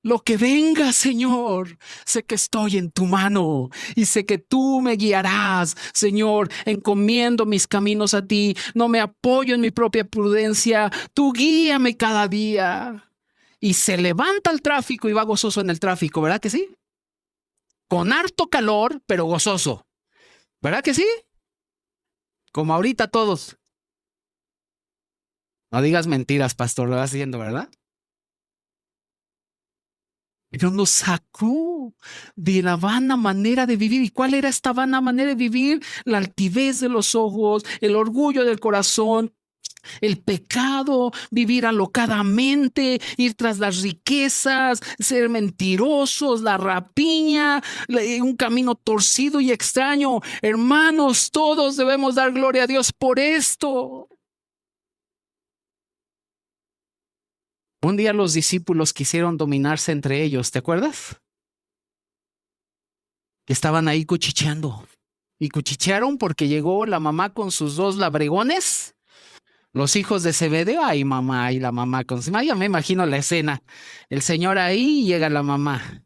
Lo que venga, Señor, sé que estoy en tu mano y sé que tú me guiarás, Señor. Encomiendo mis caminos a ti, no me apoyo en mi propia prudencia, tú guíame cada día. Y se levanta el tráfico y va gozoso en el tráfico, ¿verdad que sí? Con harto calor, pero gozoso, ¿verdad que sí? Como ahorita todos. No digas mentiras, pastor, lo vas haciendo, ¿verdad? Pero nos sacó de la vana manera de vivir. ¿Y cuál era esta vana manera de vivir? La altivez de los ojos, el orgullo del corazón, el pecado, vivir alocadamente, ir tras las riquezas, ser mentirosos, la rapiña, un camino torcido y extraño. Hermanos, todos debemos dar gloria a Dios por esto. Un día los discípulos quisieron dominarse entre ellos, ¿te acuerdas? Que estaban ahí cuchicheando. Y cuchichearon porque llegó la mamá con sus dos labregones, los hijos de Zebedeo. Ay, mamá, y la mamá con su... Ya me imagino la escena. El Señor ahí y llega la mamá.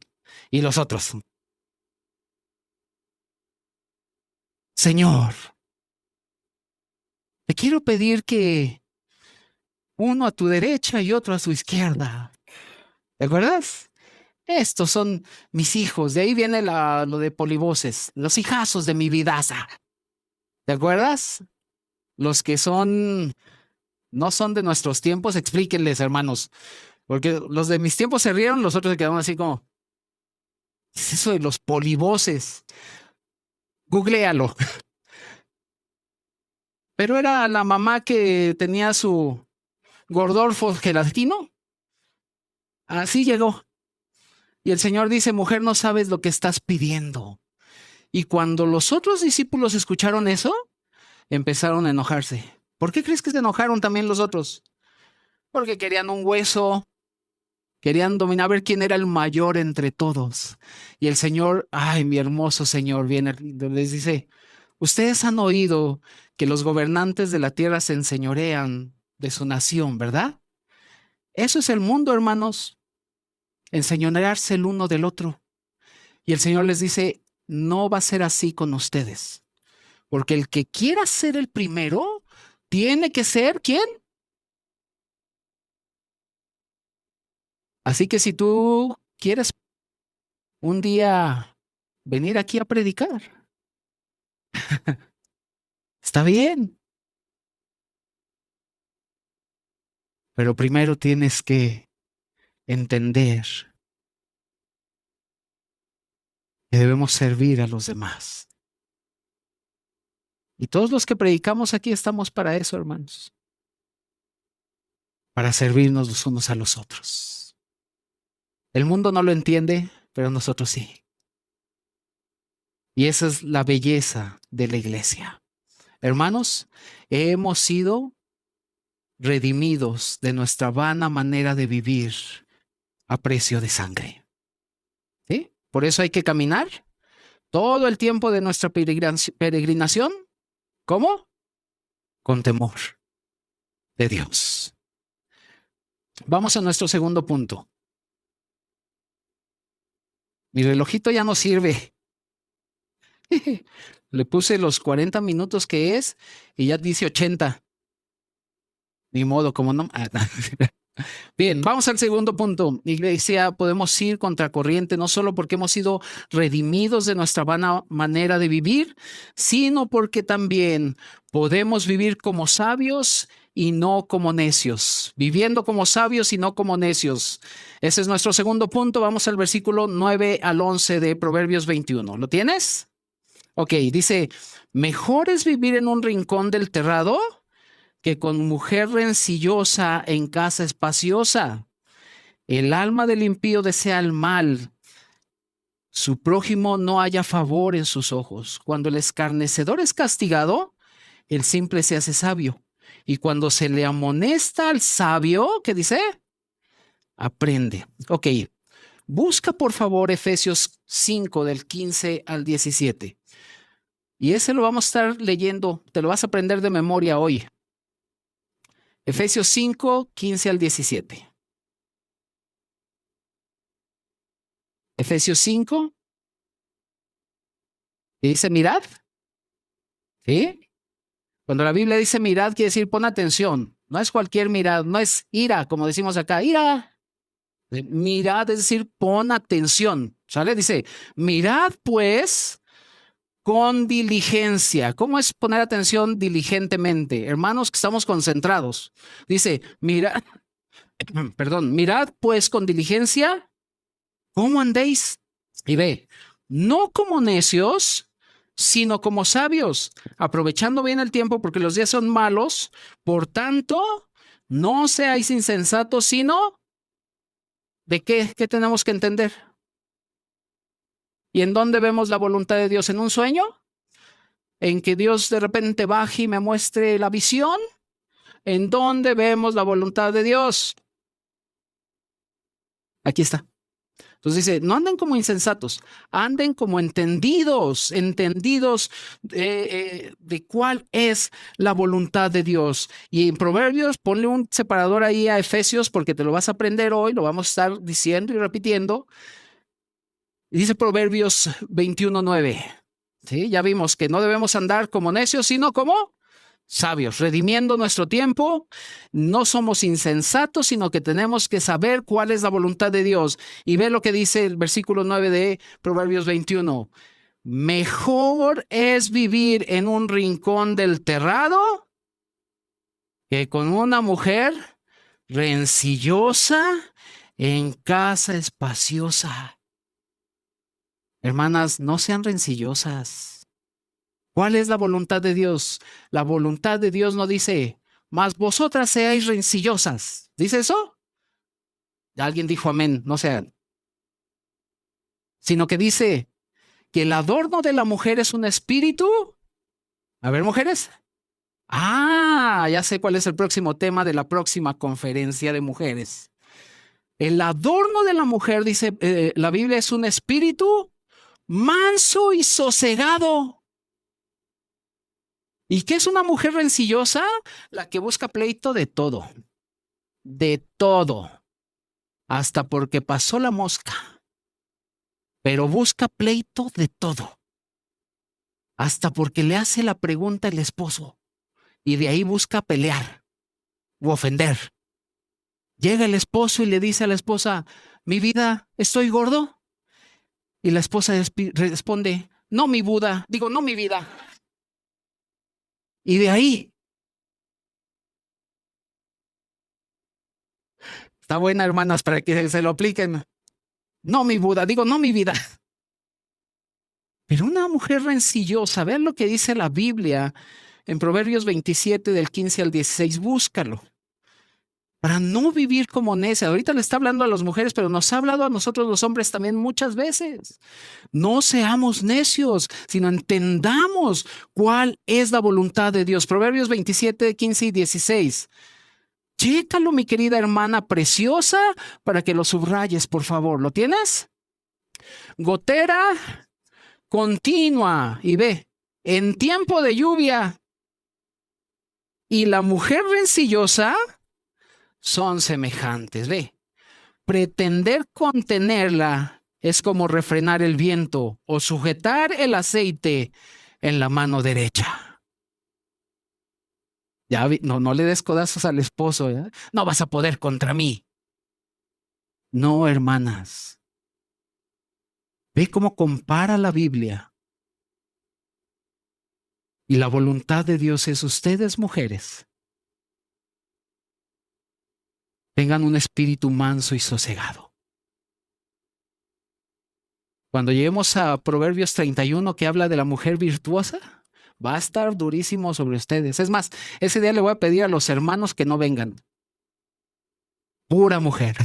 Y los otros. Señor, te quiero pedir que uno a tu derecha y otro a su izquierda. ¿Te acuerdas? Estos son mis hijos. De ahí viene lo de polivoces. Los hijazos de mi vidaza. ¿Te acuerdas? Los que no son de nuestros tiempos, explíquenles, hermanos. Porque los de mis tiempos se rieron, los otros se quedaron así como, ¿qué es eso de los polivoces? Googléalo. Pero era la mamá que tenía su Gordolfo gelatino. Así llegó. Y el Señor dice, mujer, no sabes lo que estás pidiendo. Y cuando los otros discípulos escucharon eso, empezaron a enojarse. ¿Por qué crees que se enojaron también los otros? Porque querían un hueso, querían dominar, a ver quién era el mayor entre todos. Y el Señor, ay, mi hermoso Señor, viene, les dice, ustedes han oído que los gobernantes de la tierra se enseñorean de su nación, ¿verdad? Eso es el mundo, hermanos, enseñorearse el uno del otro. Y el Señor les dice, no va a ser así con ustedes, porque el que quiera ser el primero, tiene que ser, ¿quién? Así que si tú quieres un día venir aquí a predicar, está bien, pero primero tienes que entender que debemos servir a los demás. Y todos los que predicamos aquí estamos para eso, hermanos, para servirnos los unos a los otros. El mundo no lo entiende, pero nosotros sí. Y esa es la belleza de la iglesia. Hermanos, hemos sido redimidos de nuestra vana manera de vivir a precio de sangre. ¿Sí? Por eso hay que caminar todo el tiempo de nuestra peregrinación. ¿Cómo? Con temor de Dios. Vamos a nuestro segundo punto. Mi relojito ya no sirve. Le puse los 40 minutos que es y ya dice 80. Ni modo, como no. Bien, vamos al segundo punto. Iglesia, podemos ir contracorriente no solo porque hemos sido redimidos de nuestra vana manera de vivir, sino porque también podemos vivir como sabios y no como necios. Viviendo como sabios y no como necios. Ese es nuestro segundo punto. Vamos al versículo 9 al 11 de Proverbios 21. ¿Lo tienes? Ok, dice, mejor es vivir en un rincón del terrado que con mujer rencillosa en casa espaciosa. El alma del impío desea el mal. Su prójimo no halla favor en sus ojos. Cuando el escarnecedor es castigado, el simple se hace sabio. Y cuando se le amonesta al sabio, ¿qué dice? Aprende. Ok, busca por favor Efesios 5 del 15 al 17. Y ese lo vamos a estar leyendo, te lo vas a aprender de memoria hoy. Efesios 5, 15 al 17. Efesios 5, y dice mirad. ¿Sí? Cuando la Biblia dice mirad, quiere decir pon atención. No es cualquier mirad, no es ira, como decimos acá, ira. Mirad es decir, pon atención. ¿Sale? Dice, mirad pues con diligencia. ¿Cómo es poner atención diligentemente? Hermanos, que estamos concentrados. Dice, mirad, mirad pues con diligencia cómo andéis. Y ve, no como necios, sino como sabios, aprovechando bien el tiempo porque los días son malos. Por tanto, no seáis insensatos, sino ¿de qué? ¿Qué tenemos que entender? ¿Y en dónde vemos la voluntad de Dios? ¿En un sueño? ¿En que Dios de repente baje y me muestre la visión? ¿En dónde vemos la voluntad de Dios? Aquí está. Entonces dice, no anden como insensatos, anden como entendidos de cuál es la voluntad de Dios. Y en Proverbios, ponle un separador ahí a Efesios porque te lo vas a aprender hoy, lo vamos a estar diciendo y repitiendo. Y dice Proverbios 21:9. ¿Sí? Ya vimos que no debemos andar como necios, sino como sabios, redimiendo nuestro tiempo. No somos insensatos, sino que tenemos que saber cuál es la voluntad de Dios. Y ve lo que dice el versículo 9 de Proverbios 21. Mejor es vivir en un rincón del terrado que con una mujer rencillosa en casa espaciosa. Hermanas, no sean rencillosas. ¿Cuál es la voluntad de Dios? La voluntad de Dios no dice, mas vosotras seáis rencillosas. ¿Dice eso? Alguien dijo amén, no sean. Sino que dice que el adorno de la mujer es un espíritu. A ver, mujeres. Ya sé cuál es el próximo tema de la próxima conferencia de mujeres. El adorno de la mujer, dice la Biblia, es un espíritu manso y sosegado. ¿Y qué es una mujer rencillosa? La que busca pleito de todo. De todo. Hasta porque pasó la mosca. Pero busca pleito de todo. Hasta porque le hace la pregunta el esposo. Y de ahí busca pelear u ofender. Llega el esposo y le dice a la esposa, mi vida, ¿estoy gordo? Y la esposa responde, no mi Buda, no mi vida. Y de ahí, está buena, hermanas, para que se lo apliquen. No mi Buda, no mi vida. Pero una mujer rencillosa, vean lo que dice la Biblia en Proverbios 27 del 15 al 16, búscalo. Para no vivir como necia. Ahorita le está hablando a las mujeres, pero nos ha hablado a nosotros los hombres también muchas veces. No seamos necios, sino entendamos cuál es la voluntad de Dios. Proverbios 27, 15 y 16. Chécalo, mi querida hermana preciosa, para que lo subrayes, por favor. ¿Lo tienes? Gotera continua. Y ve, en tiempo de lluvia. Y la mujer rencillosa son semejantes. Ve, pretender contenerla es como refrenar el viento o sujetar el aceite en la mano derecha. Ya no le des codazos al esposo, ¿eh? No vas a poder contra mí. No, hermanas. Ve cómo compara la Biblia. Y la voluntad de Dios es ustedes, mujeres, tengan un espíritu manso y sosegado. Cuando lleguemos a Proverbios 31, que habla de la mujer virtuosa, va a estar durísimo sobre ustedes. Es más, ese día le voy a pedir a los hermanos que no vengan. Pura mujer.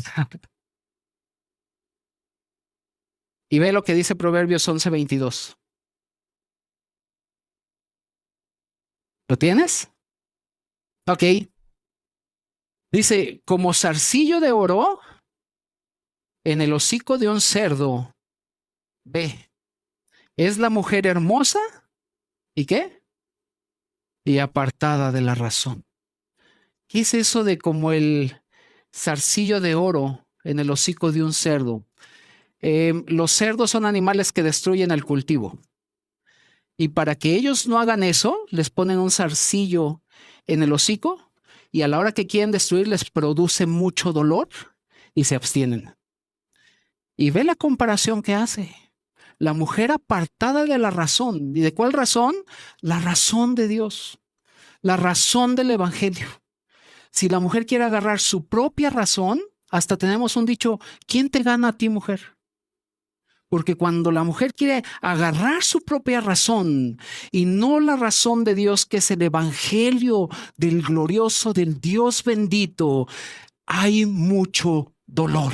Y ve lo que dice Proverbios 11:22. ¿Lo tienes? Ok. Dice, como zarcillo de oro en el hocico de un cerdo. Ve, es la mujer hermosa. ¿Y qué? Y apartada de la razón. ¿Qué es eso de como el zarcillo de oro en el hocico de un cerdo? Los cerdos son animales que destruyen el cultivo. Y para que ellos no hagan eso, les ponen un zarcillo en el hocico y a la hora que quieren destruir les produce mucho dolor y se abstienen. Y ve la comparación que hace. La mujer apartada de la razón. ¿Y de cuál razón? La razón de Dios. La razón del evangelio. Si la mujer quiere agarrar su propia razón, hasta tenemos un dicho, ¿quién te gana a ti, mujer? Porque cuando la mujer quiere agarrar su propia razón y no la razón de Dios, que es el evangelio del glorioso, del Dios bendito, hay mucho dolor.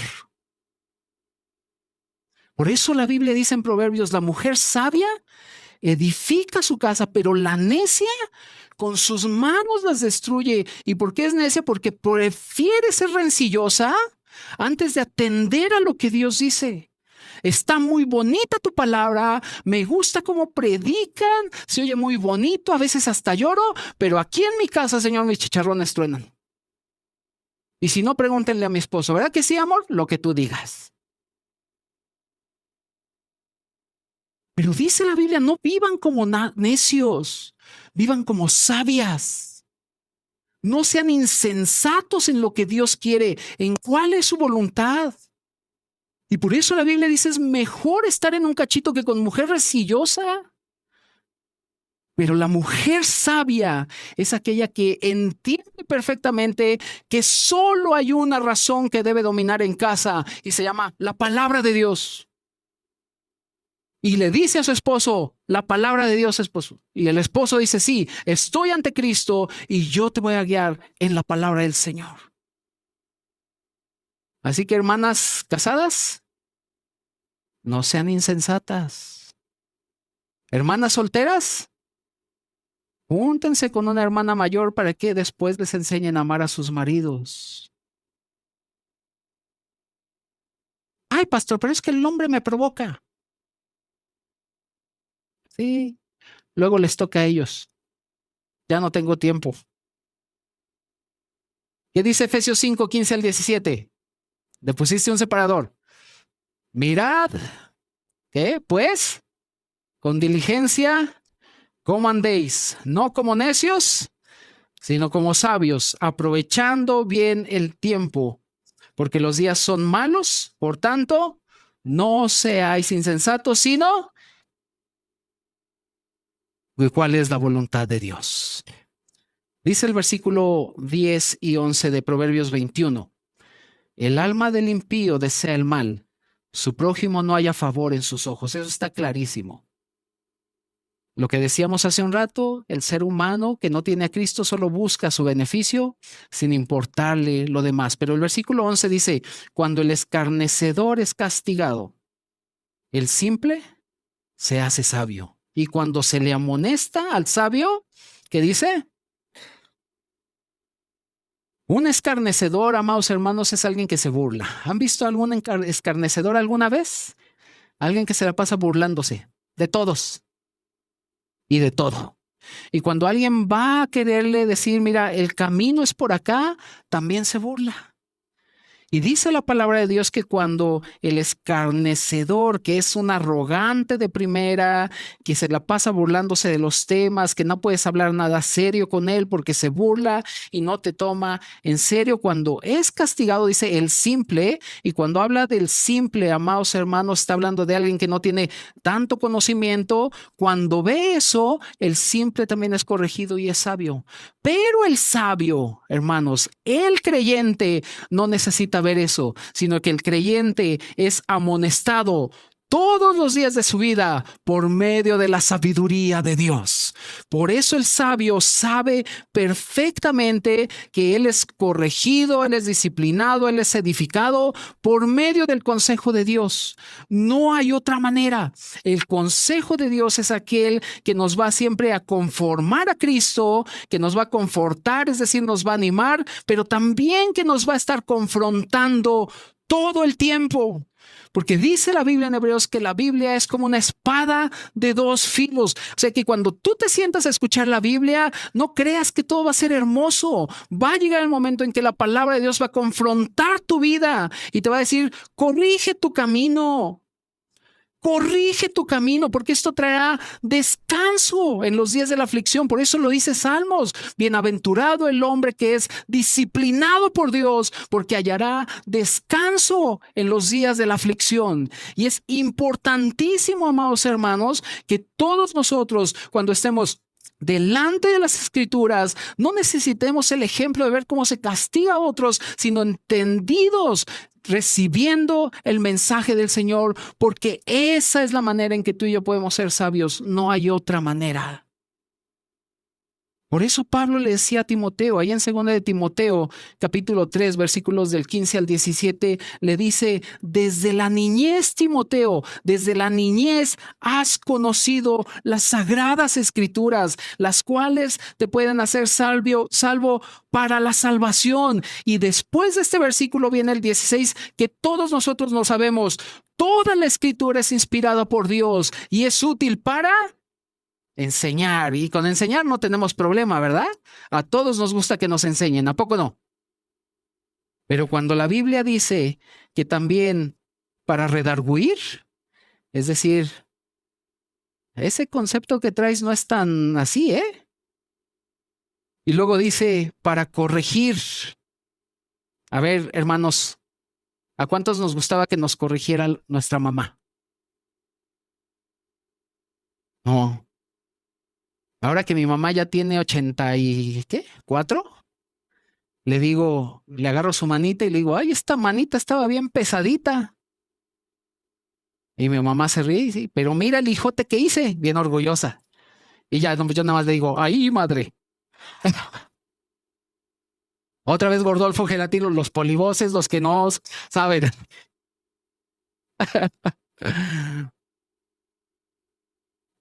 Por eso la Biblia dice en Proverbios, la mujer sabia edifica su casa, pero la necia con sus manos las destruye. ¿Y por qué es necia? Porque prefiere ser rencillosa antes de atender a lo que Dios dice. Está muy bonita tu palabra, me gusta cómo predican, se oye muy bonito, a veces hasta lloro, pero aquí en mi casa, Señor, mis chicharrones truenan. Y si no, pregúntenle a mi esposo, ¿verdad que sí, amor? Lo que tú digas. Pero dice la Biblia, no vivan como necios, vivan como sabias. No sean insensatos en lo que Dios quiere, en cuál es su voluntad. Y por eso la Biblia dice, es mejor estar en un cachito que con mujer rencillosa. Pero la mujer sabia es aquella que entiende perfectamente que solo hay una razón que debe dominar en casa y se llama la palabra de Dios. Y le dice a su esposo, la palabra de Dios, esposo. Y el esposo dice, sí, estoy ante Cristo y yo te voy a guiar en la palabra del Señor. Así que, hermanas casadas, no sean insensatas. Hermanas solteras, júntense con una hermana mayor para que después les enseñen a amar a sus maridos. Ay, pastor, pero es que el hombre me provoca. Sí, luego les toca a ellos. Ya no tengo tiempo. ¿Qué dice Efesios 5, 15 al 17? Le pusiste un separador. Mirad, ¿qué? Pues, con diligencia, ¿cómo andéis? No como necios, sino como sabios, aprovechando bien el tiempo, porque los días son malos. Por tanto, no seáis insensatos, sino ¿cuál es la voluntad de Dios? Dice el versículo 10 y 11 de Proverbios 21. El alma del impío desea el mal, su prójimo no haya favor en sus ojos. Eso está clarísimo. Lo que decíamos hace un rato, el ser humano que no tiene a Cristo solo busca su beneficio sin importarle lo demás. Pero el versículo 11 dice, cuando el escarnecedor es castigado, el simple se hace sabio. Y cuando se le amonesta al sabio, ¿qué dice? Un escarnecedor, amados hermanos, es alguien que se burla. ¿Han visto algún escarnecedor alguna vez? Alguien que se la pasa burlándose de todos y de todo. Y cuando alguien va a quererle decir, mira, el camino es por acá, también se burla. Y dice la palabra de Dios que cuando el escarnecedor, que es un arrogante de primera, que se la pasa burlándose de los temas, que no puedes hablar nada serio con él porque se burla y no te toma en serio, cuando es castigado, dice el simple, y cuando habla del simple, amados hermanos, está hablando de alguien que no tiene tanto conocimiento. Cuando ve eso, el simple también es corregido y es sabio. Pero el sabio, hermanos, el creyente no necesita ver eso, sino que el creyente es amonestado todos los días de su vida por medio de la sabiduría de Dios. Por eso el sabio sabe perfectamente que él es corregido, él es disciplinado, él es edificado por medio del consejo de Dios. No hay otra manera. El consejo de Dios es aquel que nos va siempre a conformar a Cristo, que nos va a confortar, es decir, nos va a animar, pero también que nos va a estar confrontando todo el tiempo. Porque dice la Biblia en Hebreos que la Biblia es como una espada de dos filos. O sea que cuando tú te sientas a escuchar la Biblia, no creas que todo va a ser hermoso. Va a llegar el momento en que la palabra de Dios va a confrontar tu vida y te va a decir, corrige tu camino. Corrige tu camino, porque esto traerá descanso en los días de la aflicción. Por eso lo dice Salmos. Bienaventurado el hombre que es disciplinado por Dios, porque hallará descanso en los días de la aflicción. Y es importantísimo, amados hermanos, que todos nosotros, cuando estemos delante de las Escrituras, no necesitemos el ejemplo de ver cómo se castiga a otros, sino entendidos, recibiendo el mensaje del Señor, porque esa es la manera en que tú y yo podemos ser sabios. No hay otra manera. Por eso Pablo le decía a Timoteo, ahí en 2 de Timoteo, capítulo 3, versículos del 15 al 17, le dice, desde la niñez, Timoteo, desde la niñez has conocido las sagradas escrituras, las cuales te pueden hacer salvo para la salvación. Y después de este versículo viene el 16, que todos nosotros no sabemos. Toda la escritura es inspirada por Dios y es útil para enseñar, y con enseñar no tenemos problema, ¿verdad? A todos nos gusta que nos enseñen, ¿a poco no? Pero cuando la Biblia dice que también para redarguir, es decir, ese concepto que traes no es tan así, ¿eh? Y luego dice para corregir. A ver, hermanos, ¿a cuántos nos gustaba que nos corrigiera nuestra mamá? No. Ahora que mi mamá ya tiene 80 y ¿qué? ¿4? Le digo, le agarro su manita y le digo, ay, esta manita estaba bien pesadita. Y mi mamá se ríe y dice, pero mira el hijote que hice, bien orgullosa. Y ya, yo nada más le digo, ay, madre. Otra vez Gordolfo Gelatino, los polivoces, los que no saben.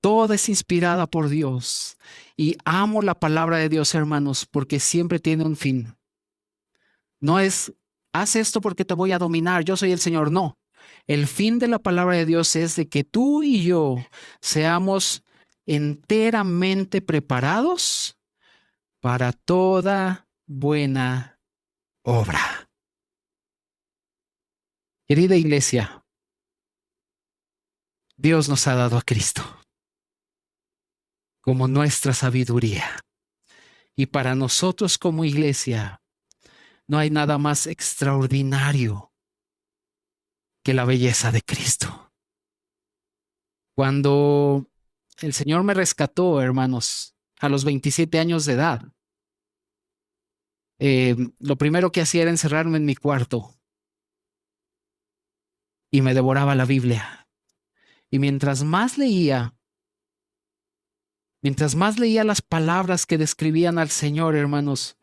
Toda es inspirada por Dios. Y amo la palabra de Dios, hermanos, porque siempre tiene un fin. No es, haz esto porque te voy a dominar, yo soy el Señor. No. El fin de la palabra de Dios es de que tú y yo seamos enteramente preparados para toda buena obra. Querida iglesia, Dios nos ha dado a Cristo como nuestra sabiduría. Y para nosotros como iglesia, no hay nada más extraordinario que la belleza de Cristo. Cuando el Señor me rescató, hermanos, a los 27 años de edad, lo primero que hacía era encerrarme en mi cuarto y me devoraba la Biblia. Y mientras más leía las palabras que describían al Señor, hermanos,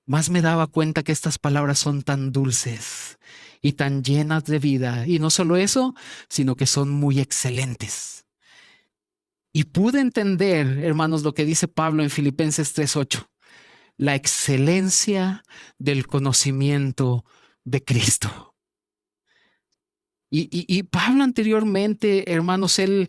más me daba cuenta que estas palabras son tan dulces y tan llenas de vida. Y no solo eso, sino que son muy excelentes. Y pude entender, hermanos, lo que dice Pablo en Filipenses 3:8, la excelencia del conocimiento de Cristo. Y Pablo anteriormente, hermanos, él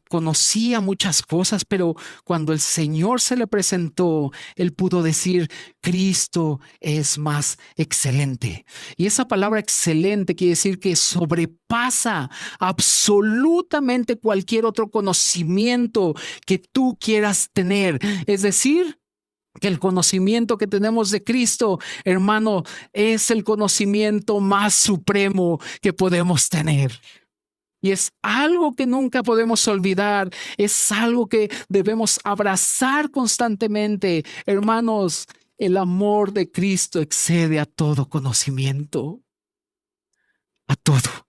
conocía muchas cosas, pero cuando el Señor se le presentó, él pudo decir, Cristo es más excelente. Y esa palabra excelente quiere decir que sobrepasa absolutamente cualquier otro conocimiento que tú quieras tener. Es decir, que el conocimiento que tenemos de Cristo, hermano, es el conocimiento más supremo que podemos tener. Y es algo que nunca podemos olvidar, es algo que debemos abrazar constantemente. Hermanos, el amor de Cristo excede a todo conocimiento, a todo.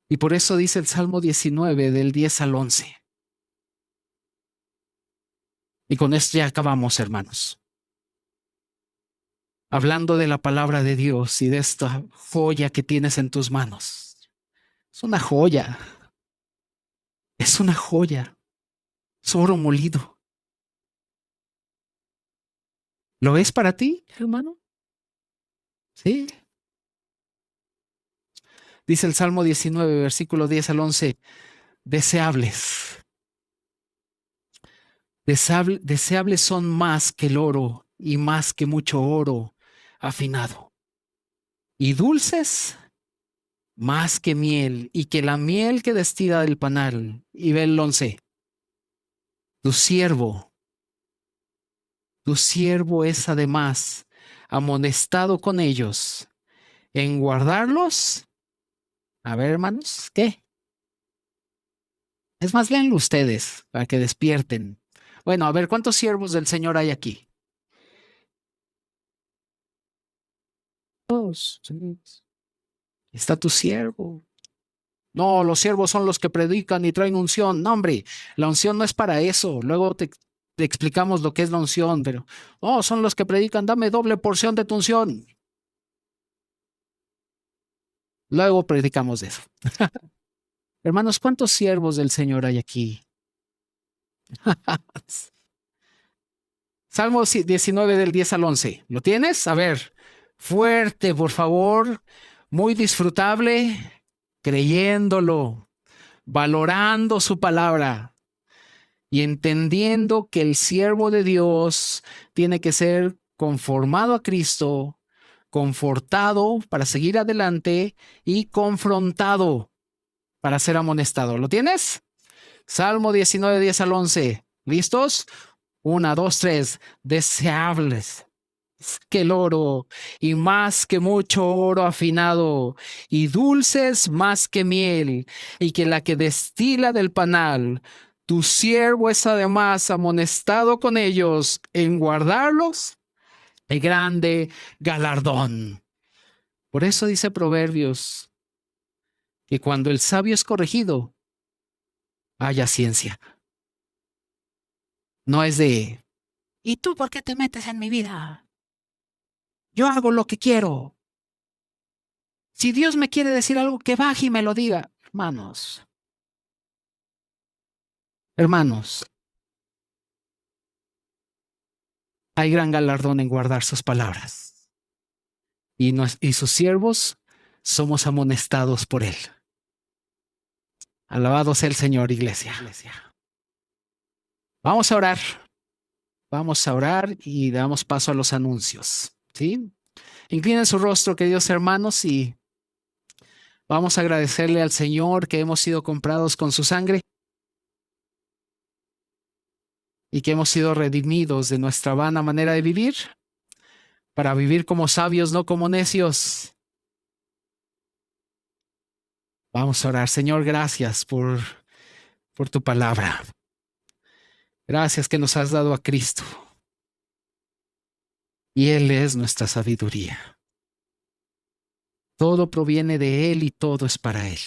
Y por eso dice el Salmo 19, del 10 al 11. Y con esto ya acabamos, hermanos. Hablando de la palabra de Dios y de esta joya que tienes en tus manos. Es una joya. Es una joya. Es oro molido. ¿Lo es para ti, hermano? Sí. Dice el Salmo 19, versículo 10 al 11. Deseables. Deseables son más que el oro y más que mucho oro afinado. Y dulces más que miel y que la miel que destila del panal. Y ve el 11. Tu siervo es además amonestado con ellos en guardarlos. A ver, hermanos, ¿qué? Es más, léanlo ustedes para que despierten. Bueno, a ver, ¿cuántos siervos del Señor hay aquí? Dos. Está tu siervo. No, los siervos son los que predican y traen unción. No, hombre, la unción no es para eso. Luego te explicamos lo que es la unción, pero son los que predican, dame doble porción de tu unción. Luego predicamos de eso. Hermanos, ¿cuántos siervos del Señor hay aquí? Salmo 19 del 10 al 11. ¿Lo tienes? A ver, fuerte, por favor. Muy disfrutable, creyéndolo, valorando su palabra y entendiendo que el siervo de Dios tiene que ser conformado a Cristo, confortado para seguir adelante y confrontado para ser amonestado. ¿Lo tienes? Salmo 19, 10 al 11. ¿Listos? 1, 2, 3. Deseables. que el oro, y más que mucho oro afinado, y dulces más que miel, y que la que destila del panal. Tu siervo es además amonestado con ellos en guardarlos el grande galardón. Por eso dice Proverbios que cuando el sabio es corregido, haya ciencia. No es de, ¿y tú por qué te metes en mi vida? Yo hago lo que quiero. Si Dios me quiere decir algo, que baje y me lo diga. Hermanos, hay gran galardón en guardar sus palabras. Y sus siervos somos amonestados por Él. Alabado sea el Señor, iglesia. Vamos a orar. Vamos a orar y damos paso a los anuncios. ¿Sí? Inclinen su rostro, queridos hermanos, y vamos a agradecerle al Señor que hemos sido comprados con su sangre y que hemos sido redimidos de nuestra vana manera de vivir para vivir como sabios, no como necios. Vamos a orar. Señor, gracias por tu palabra. Gracias que nos has dado a Cristo. Y Él es nuestra sabiduría. Todo proviene de Él y todo es para Él.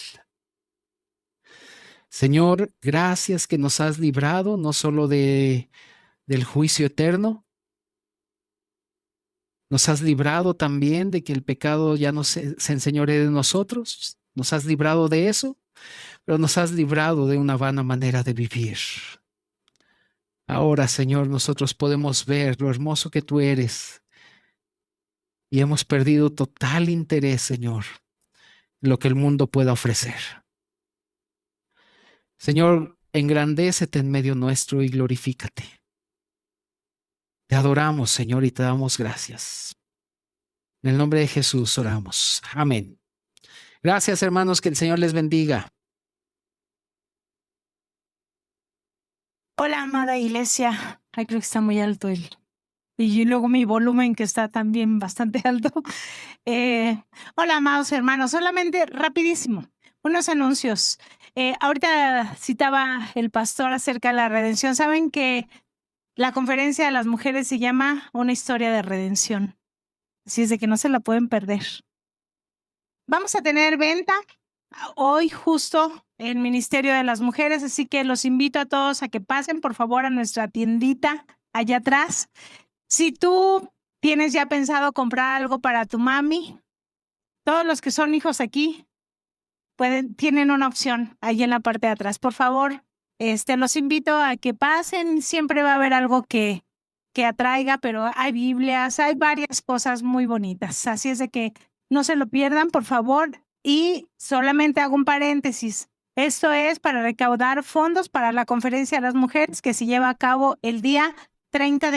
Señor, gracias que nos has librado no solo del juicio eterno, nos has librado también de que el pecado ya no se enseñoree de nosotros. Nos has librado de eso, pero nos has librado de una vana manera de vivir. Ahora, Señor, nosotros podemos ver lo hermoso que tú eres y hemos perdido total interés, Señor, en lo que el mundo pueda ofrecer. Señor, engrandécete en medio nuestro y glorifícate. Te adoramos, Señor, y te damos gracias. En el nombre de Jesús oramos. Amén. Gracias, hermanos, que el Señor les bendiga. Hola, amada iglesia. Ay, creo que está muy alto y luego mi volumen que está también bastante alto. Hola, amados hermanos. Solamente rapidísimo, unos anuncios. Ahorita citaba el pastor acerca de la redención. Saben que la conferencia de las mujeres se llama Una historia de redención. Así es de que no se la pueden perder. Vamos a tener venta hoy justo el Ministerio de las Mujeres, así que los invito a todos a que pasen por favor a nuestra tiendita allá atrás. Si tú tienes ya pensado comprar algo para tu mami, todos los que son hijos aquí tienen una opción ahí en la parte de atrás. Por favor, los invito a que pasen. Siempre va a haber algo que atraiga, pero hay Biblias, hay varias cosas muy bonitas. Así es de que no se lo pierdan, por favor. Y solamente hago un paréntesis. Esto es para recaudar fondos para la Conferencia de las Mujeres que se lleva a cabo el día 30 de